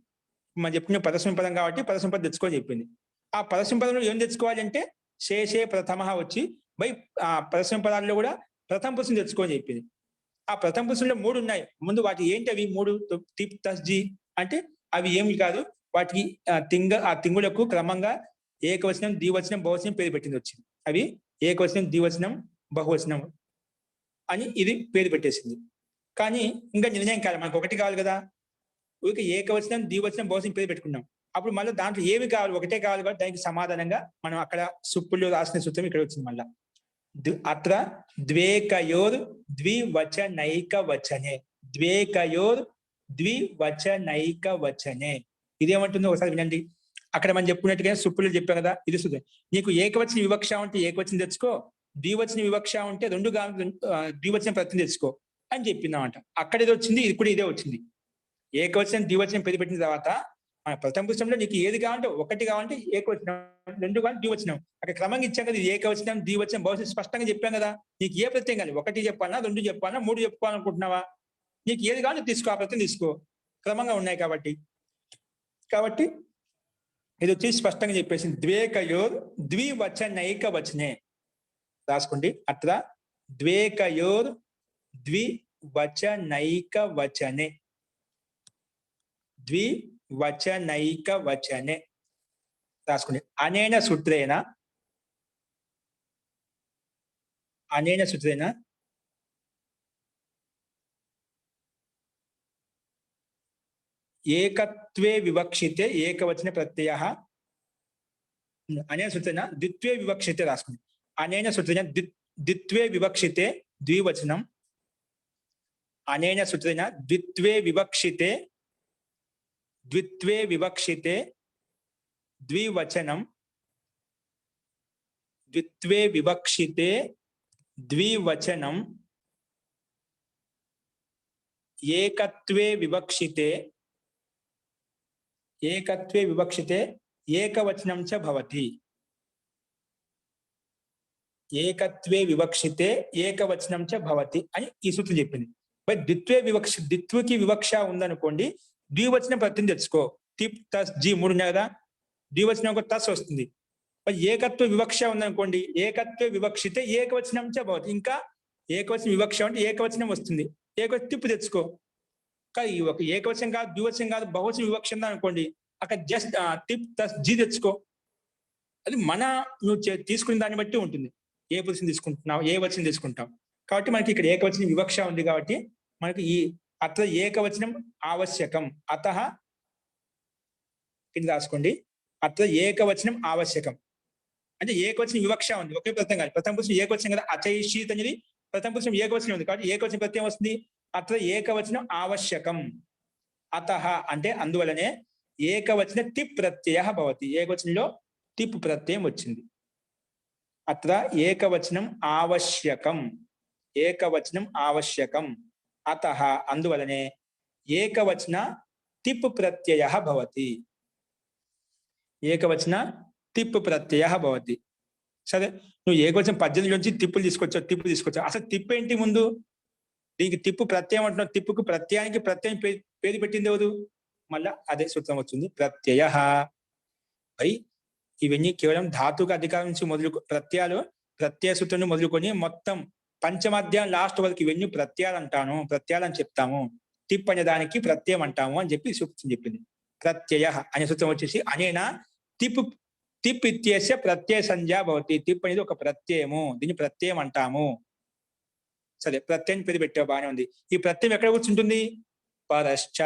మనం చెప్పుకునే పరస్మింపదం కాబట్టి పరస్మింపదం తెచ్చుకోని చెప్పింది. ఆ పరస్మింపదంలో ఏం తెచ్చుకోవాలి అంటే శేషే ప్రథమ వచ్చి బై ఆ పరస్మింపదాల్లో కూడా ప్రథమ పురుషం తెచ్చుకోని చెప్పింది. ఆ ప్రథమ పురుషంలో 3 ఉన్నాయి. ముందు వాటి ఏంటి అవి 3 తిప్ తస్ జీ అంటే అవి ఏమి కాదు. వాటికి ఆ తింగులకు క్రమంగా ఏకవచనం ద్వివచనం బహువచనం పేరు పెట్టింది వచ్చింది. అవి ఏకవచనం ద్వివచనం బహువచనం అని ఇది పేరు పెట్టేసింది. కానీ ఇంకా నిర్ణయం కాదు, మనకు ఒకటి కావాలి కదా. ఊరికి ఏకవచనం ద్వివచనం బహువచనం పేరు పెట్టుకున్నాం. అప్పుడు మళ్ళీ దాంట్లో ఏమి కావాలి, ఒకటే కావాలి కాబట్టి దానికి సమాధానంగా మనం అక్కడ సుప్పుల్లో రాసిన సూత్రం ఇక్కడ వచ్చింది. మళ్ళా అత్ర ద్వేకయోర్ ద్వివచనైక వచనే. ద్వేకయోర్ ద్వివచనైక వచనే. ఇదేమంటుందో ఒకసారి వినండి. అక్కడ మనం చెప్పుకున్నట్టుగా సుప్పులు చెప్పాం కదా, ఇది సూత్రం. నీకు ఏకవచన వివక్ష ఉంటే ఏకవచనం తెచ్చుకో, ద్వివచన వివక్ష ఉంటే ద్వివచన ప్రత్యయం తెచ్చుకో అని చెప్పిందామంట. అక్కడ ఇది వచ్చింది, ఇది కూడా ఇదే వచ్చింది. ఏకవచనం ద్వివచనం పేరు పెట్టిన తర్వాత మన ప్రథమ పురుషంలో నీకు ఏది కావాలంటే ఒకటి కావాలంటే ఏకవచనం, 2 కావాలి ద్వివచనం. అక్కడ క్రమంగా ఇచ్చాం కదా. ఇది ఏకవచనం ద్వివచనం బహుశా స్పష్టంగా చెప్పాం కదా. నీకు ఏ ప్రత్యయం కావాలి, 1 చెప్పాలన్నా 2 చెప్పాలన్నా 3 చెప్పుకోవాలనుకుంటున్నావా, నీకు ఏది కావాలో తీసుకో, ఆ ప్రత్యయం తీసుకో. క్రమంగా ఉన్నాయి కాబట్టి ఇది వచ్చి స్పష్టంగా చెప్పేసింది. ద్వేకయోర్ ద్వివచనైక వచనే. రాసుకోండి. అత్ర ద్వేకయోర్ ద్వివచనైక వచనే. ద్వివచనైక వచనే రాసుకోండి. అనేన సూత్రేణ ఏకత్వే వివక్షితే ఏకవచన ప్రత్యయ. అనేన సూత్రేణ ద్విత్వే వివక్షితే రాసుకోండి. అనేన సూత్రేణ ద్విత్వే వివక్షితే ద్వివచనం. అనేన సూత్రేణ ద్విత్వే వివక్షితే ద్వివచనం. ద్విత్వే వివక్షితే ద్వివచనం ఏకత్వే వివక్షితే ఏకవచనం చ భవతి. ఏకత్వే వివక్షితే ఏకవచనం చ భవతి అని ఈ సూత్రం చెప్పింది. మరి ద్విత్వకి వివక్ష ఉందనుకోండి, ద్వివచనం ప్రత్యయం తెచ్చుకో. తిప్ తస్ జీ 3 ఉన్నాయి కదా, ద్వివచనం తస్ వస్తుంది. మరి ఏకత్వ వివక్ష ఉందనుకోండి, ఏకత్వ వివక్షితే ఏకవచనం చ భవతి. ఇంకా ఏకవచనం వివక్ష అంటే ఏకవచనం వస్తుంది, ఏకవచనం తిప్పు తెచ్చుకో. కానీ ఒక ఏకవచనం కాదు, ద్వివచనం కాదు, బహువచనం వివక్ష ఉందనుకోండి, అక్కడ జస్ట్ తిప్ తస్ జీ తెచ్చుకో. అది నువ్వు తీసుకునే దాన్ని బట్టి ఉంటుంది, ఏ వచనం తీసుకుంటున్నావు, ఏ వచనం తీసుకుంటావు. కాబట్టి మనకి ఇక్కడ ఏకవచనం వివక్ష ఉంది కాబట్టి మనకి ఈ అత్ర ఏకవచనం ఆవశ్యకం. అతః కింద రాసుకోండి, అత్ర ఏకవచనం ఆవశ్యకం. అంటే ఏకవచనం వివక్ష ఉంది, ఒకే ప్రత్యయం కాదు. ప్రథమ పురుషం ఏకవచనం కదా, అచైషీత్ అనేది ప్రథమ పురుషం ఏకవచనం ఉంది కాబట్టి ఏకవచనం ప్రత్యయం వస్తుంది. అత్ర ఏకవచనం ఆవశ్యకం. అతః అంటే అందువలనే ఏకవచన తిప్ ప్రత్యయ భవతి. ఏకవచనంలో తిప్ ప్రత్యయం వచ్చింది. అత్ర ఏకవచనం ఆవశ్యకం. ఏకవచనం ఆవశ్యకం. అతః అందువలనే ఏకవచన తిప్ ప్రత్యయ భవతి. ఏకవచన తిప్ ప్రత్యయ భవతి. సరే, నువ్వు ఏకవచనం 18 నుంచి తిప్పు తీసుకొచ్చావు. అసలు తిప్పు ఏంటి ముందు? దీనికి తిప్పు ప్రత్యయం అంటున్నావు. తిప్పుకు ప్రత్యయానికి ప్రత్యయం పేరు పెట్టింది ఎవరు? మళ్ళా అదే సూత్రం వచ్చింది, ప్రత్యయ. ఇవన్నీ కేవలం ధాతుక అధికారం నుంచి ప్రత్యయాలు, ప్రత్యయ సూత్రం మొదలుకొని మొత్తం పంచమాధ్యాయం లాస్ట్ వరకు ఇవన్నీ ప్రత్యయాలు అంటాను, ప్రత్యయాలు అని చెప్తాము. తిప్ అనే దానికి ప్రత్యయం అంటాము అని చెప్పి సూత్రం చెప్పింది. ప్రత్యయ అనే సూత్రం వచ్చేసి అనేనా తిప్ ఇత్యస్య ప్రత్యయ సంజ్ఞా భవతి. తిప్ అనేది ఒక ప్రత్యయము, దీన్ని ప్రత్యయం అంటాము. సరే, ప్రత్యయం పేరు పెట్టావు, బాగానే ఉంది. ఈ ప్రత్యయం ఎక్కడ కూర్చుంటుంది? పరశ్చ.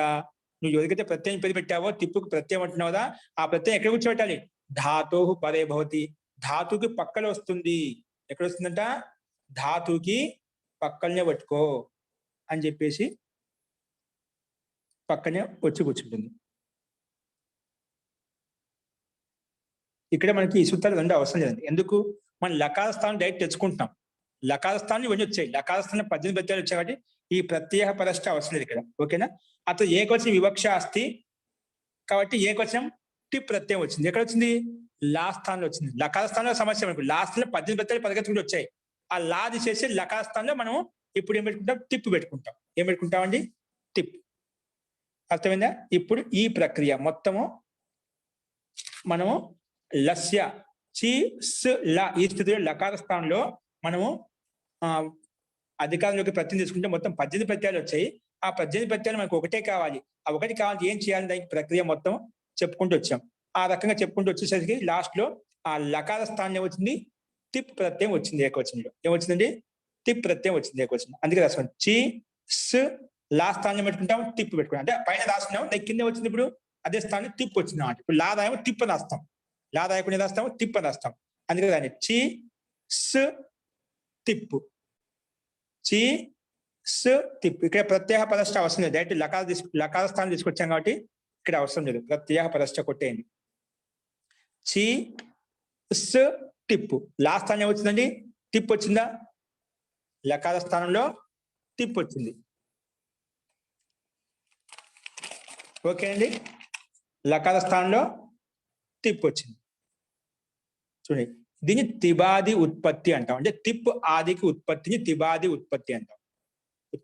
నువ్వు ఎవరికైతే ప్రత్యయం పేరు పెట్టావో, తిప్పుకు ప్రత్యయం అంటున్నావు కదా, ఆ ప్రత్యయం ఎక్కడ కూర్చోబెట్టాలి? ధాతు పరే భవతి. ధాతుకి పక్కన వస్తుంది. ఎక్కడ వస్తుందంట? ధాతుకి పక్కనే పట్టుకో అని చెప్పేసి పక్కనే వచ్చి కూర్చుంటుంది. ఇక్కడ మనకి ఈ సూత్రాలు రెండు అవసరం లేదండి. ఎందుకు? మనం లకార స్థానం డైరెక్ట్ తెచ్చుకుంటున్నాం. లకార స్థానం ఇవన్నీ వచ్చాయి. లకార స్థానం 18 ప్రత్యయాలు వచ్చాయి కాబట్టి ఈ ప్రత్యయ పరష్ట అవసరం లేదు ఇక్కడ. ఓకేనా? అతను ఏకవచనం వివక్ష అస్తి కాబట్టి ఏకవచనం టిప్ ప్రత్యయం వచ్చింది. ఎక్కడ వచ్చింది? లా స్థానంలో వచ్చింది. లకార స్థానంలో సమస్య మనకు. లా స్థానంలో 18 ప్రత్యయాలు పరిగెత్తుకుంటూ వచ్చాయి. ఆ లా తీసేసి లకార స్థానంలో మనం ఇప్పుడు ఏం పెట్టుకుంటాం? టిప్ పెట్టుకుంటాం. ఏం పెట్టుకుంటామండి? టిప్. అర్థమైందా? ఇప్పుడు ఈ ప్రక్రియ మొత్తము మనము లస్య చి స్ ల ఈ స్థితిలో లకార స్థానంలో మనము అధికారంలోకి ప్రత్యయం తీసుకుంటే మొత్తం 18 ప్రత్యయాలు వచ్చాయి. ఆ 18 ప్రత్యయాలు మనకు ఒకటే కావాలి. ఆ ఒకటి కావాలి ఏం చేయాలి? దానికి ప్రక్రియ మొత్తం చెప్పుకుంటూ వచ్చాం. ఆ రకంగా చెప్పుకుంటూ వచ్చేసరికి లాస్ట్ లో ఆ లకార స్థానం వచ్చింది, తిప్ ప్రత్యయం వచ్చింది. ఏకవచనంలో ఏమొచ్చిందండి? తిప్ ప్రత్యయం వచ్చింది ఏకవచనం. అందుకే రాసుకోండి, చి స్ లా స్థానం పెట్టుకుంటాం, తిప్ పెట్టుకుంటాం. అంటే పైన రాసుకున్నాం, దాని కింద వచ్చింది. ఇప్పుడు అదే స్థానం తిప్ వచ్చింది అన్నమాట. ఇప్పుడు లా రాయమో తిప్ అని రాస్తాం, లా రాయకుండా రాస్తాము, తిప్ అని రాస్తాం. అందుకే దాన్ని చి స్ తిప్పు, చి స్ తిప్పు. ఇక్కడ ప్రత్యయ పరష్ట అవసరం లేదు. డైరెక్ట్ లకార స్థానం తీసుకొచ్చాం కాబట్టి ఇక్కడ అవసరం లేదు. ప్రత్యయ పరష్ట కొట్టేయండి. చి స్ తిప్పు. లా స్థానం ఏమొచ్చిందండి? తిప్పు వచ్చిందా? లకార స్థానంలో తిప్పు వచ్చింది. ఓకే అండి, లకార స్థానంలో తిప్పు వచ్చింది. చూడండి, దీన్ని తిబాది ఉత్పత్తి అంటాం. అంటే తిప్ ఆదికి ఉత్పత్తిని తిబాది ఉత్పత్తి అంటాం.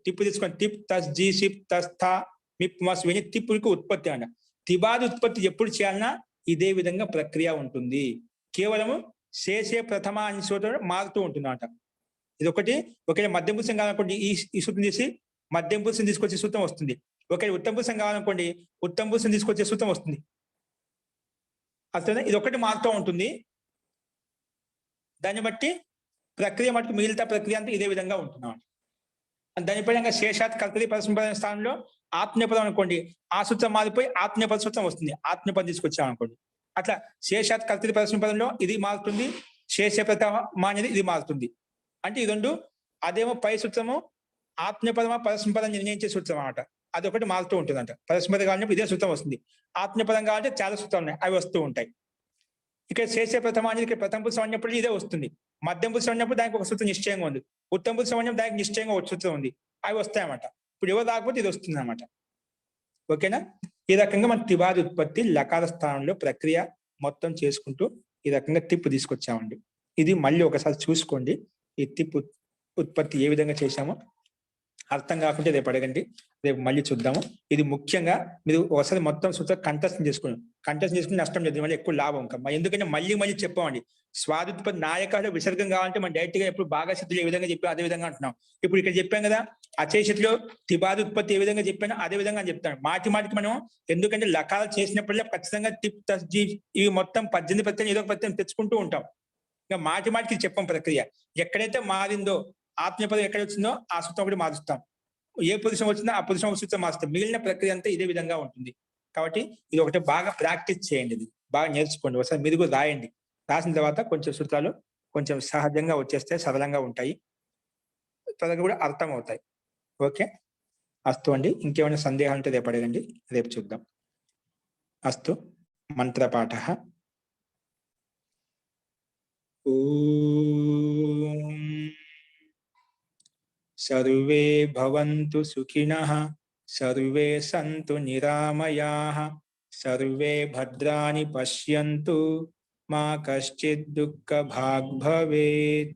తిప్పు తీసుకొని తిప్ తస్ జీ సిప్ తస్ థా మిప్ మస్ ఇవన్నీ తిప్పుకి ఉత్పత్తి అంట. తిబాది ఉత్పత్తి ఎప్పుడు చేయాలన్నా ఇదే విధంగా ప్రక్రియ ఉంటుంది. కేవలము శేషే ప్రథమ అంశంతో మారుతూ ఉంటుంది అన్నమాట. ఇది ఒకటి. ఒకవేళ మధ్యం పురుషం కావాలనుకోండి, ఈ సూత్రం తీసి మధ్యం పురుషం తీసుకొచ్చే సూత్రం వస్తుంది. ఒకవేళ ఉత్తమ పురుషం కావాలనుకోండి, ఉత్తమ పురుషం తీసుకొచ్చే సూత్రం వస్తుంది. అర్థమైందా? ఇది ఒకటి మారుతూ ఉంటుంది. దాన్ని బట్టి ప్రక్రియ మటుకు మిగిలిత ప్రక్రియ అంతా ఇదే విధంగా ఉంటున్నాం. దానిపై శేషాత్ కర్తరి పరస్పర స్థానంలో ఆత్మీయపదం అనుకోండి, ఆ సూత్రం మారిపోయి ఆత్మీయపద సూత్రం వస్తుంది. ఆత్మీయపదం తీసుకొచ్చాం అనుకోండి, అట్లా శేషాత్ కర్తరి పరస్పర పదంలో ఇది మారుతుంది, శేష ప్రథమ అనేది ఇది మారుతుంది. అంటే ఈ రెండు, అదేమో పై సూత్రము ఆత్మీయపదమా పరస్పరం నిర్ణయించే సూత్రం అన్నమాట. అది ఒకటి మారుతూ ఉంటుందంట. పరస్పర కావాలంటే ఇదే సూత్రం వస్తుంది. ఆత్మీయపదం కావాలంటే చాలా సూత్రాలు ఉన్నాయి, అవి వస్తూ ఉంటాయి. ఇక్కడ శేష ప్రథమ అనేది ఇక్కడ ప్రథమ పురుషం అన్నప్పుడు ఇదే వస్తుంది. మధ్యం పురుషం అన్నప్పుడు దానికి ఒక సూత్రం నిశ్చయంగా ఉంది. ఉత్తమ పురుషం అన్నప్పుడు దానికి నిశ్చయంగా ఒక సూత్రం ఉంది. అవి వస్తాయన్నమాట. ఇప్పుడు ఎవరు రాకపోతే ఇది వస్తుంది అనమాట. ఓకేనా? ఈ రకంగా మన త్రిభాజ ఉత్పత్తి లకార స్థానంలో ప్రక్రియ మొత్తం చేసుకుంటూ ఈ రకంగా తిప్పు తీసుకొచ్చామండి. ఇది మళ్ళీ ఒకసారి చూసుకోండి. ఈ తిప్పు ఉత్పత్తి ఏ విధంగా చేశామో అర్థం కాకుంటే రేపు అడగండి, రేపు మళ్ళీ చూద్దాము. ఇది ముఖ్యంగా మీరు ఒకసారి మొత్తం సూత్రం కంఠస్థం చేసుకుని నష్టం లేదు, మళ్ళీ ఎక్కువ లాభం ఇంకా. ఎందుకంటే మళ్ళీ చెప్పామండి, స్వాదుత్పత్తి నాయకాలు విసర్గం కావాలంటే మనం డైరెక్ట్ గా ఎప్పుడు బాగా స్థితిలో ఏ విధంగా చెప్పాం అదే విధంగా అంటున్నాం. ఇప్పుడు ఇక్కడ చెప్పాం కదా, అచేషితిలో త్రిభాజ ఉత్పత్తి ఏ విధంగా చెప్పానో అదే విధంగా అని చెప్తాను. మాటికి మనం, ఎందుకంటే లకాలు చేసినప్పుడల్లా ఖచ్చితంగా తిప్ తస్జీ ఇవి మొత్తం 18 ప్రత్యయం ఏదో ఒక ప్రత్యయం తెచ్చుకుంటూ ఉంటాం. ఇంకా మాటికి చెప్పం ప్రక్రియ. ఎక్కడైతే మారిందో ఆత్మీయపదం ఎక్కడ వచ్చిందో ఆ సూత్రం ఒకటి మారుస్తాం, ఏ పొజిషన్ వచ్చిందో ఆ పొజిషన్ ఒక సూత్రం మారుస్తాం. మిగిలిన ప్రక్రియ అంతా ఇదే విధంగా ఉంటుంది. కాబట్టి ఇది ఒకటి బాగా ప్రాక్టీస్ చేయండి, ఇది బాగా నేర్చుకోండి. ఒకసారి మీరు కూడా రాయండి. రాసిన తర్వాత కొంచెం సూత్రాలు కొంచెం సహజంగా వచ్చేస్తే సరళంగా ఉంటాయి, త్వరగా కూడా అర్థం అవుతాయి. ఓకే, అస్తు అండి. ఇంకేమైనా సందేహాలు ఉంటే రేపు అడగండి, రేపు చూద్దాం. అస్తు. మంత్రపాఠ. ఓం సర్వే భవంతు సుఖినః, సర్వే సంతు నిరామయాః, సర్వే భద్రాణి పశ్యంతు, మా కశ్చిద్ దుఃఖభాగ్ భవేత్.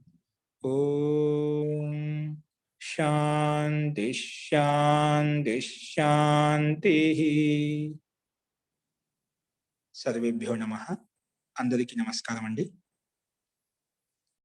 ఓం శాంతి శాంతి శాంతి. సర్వేభ్యో నమః. అందరికీ నమస్కారం అండి.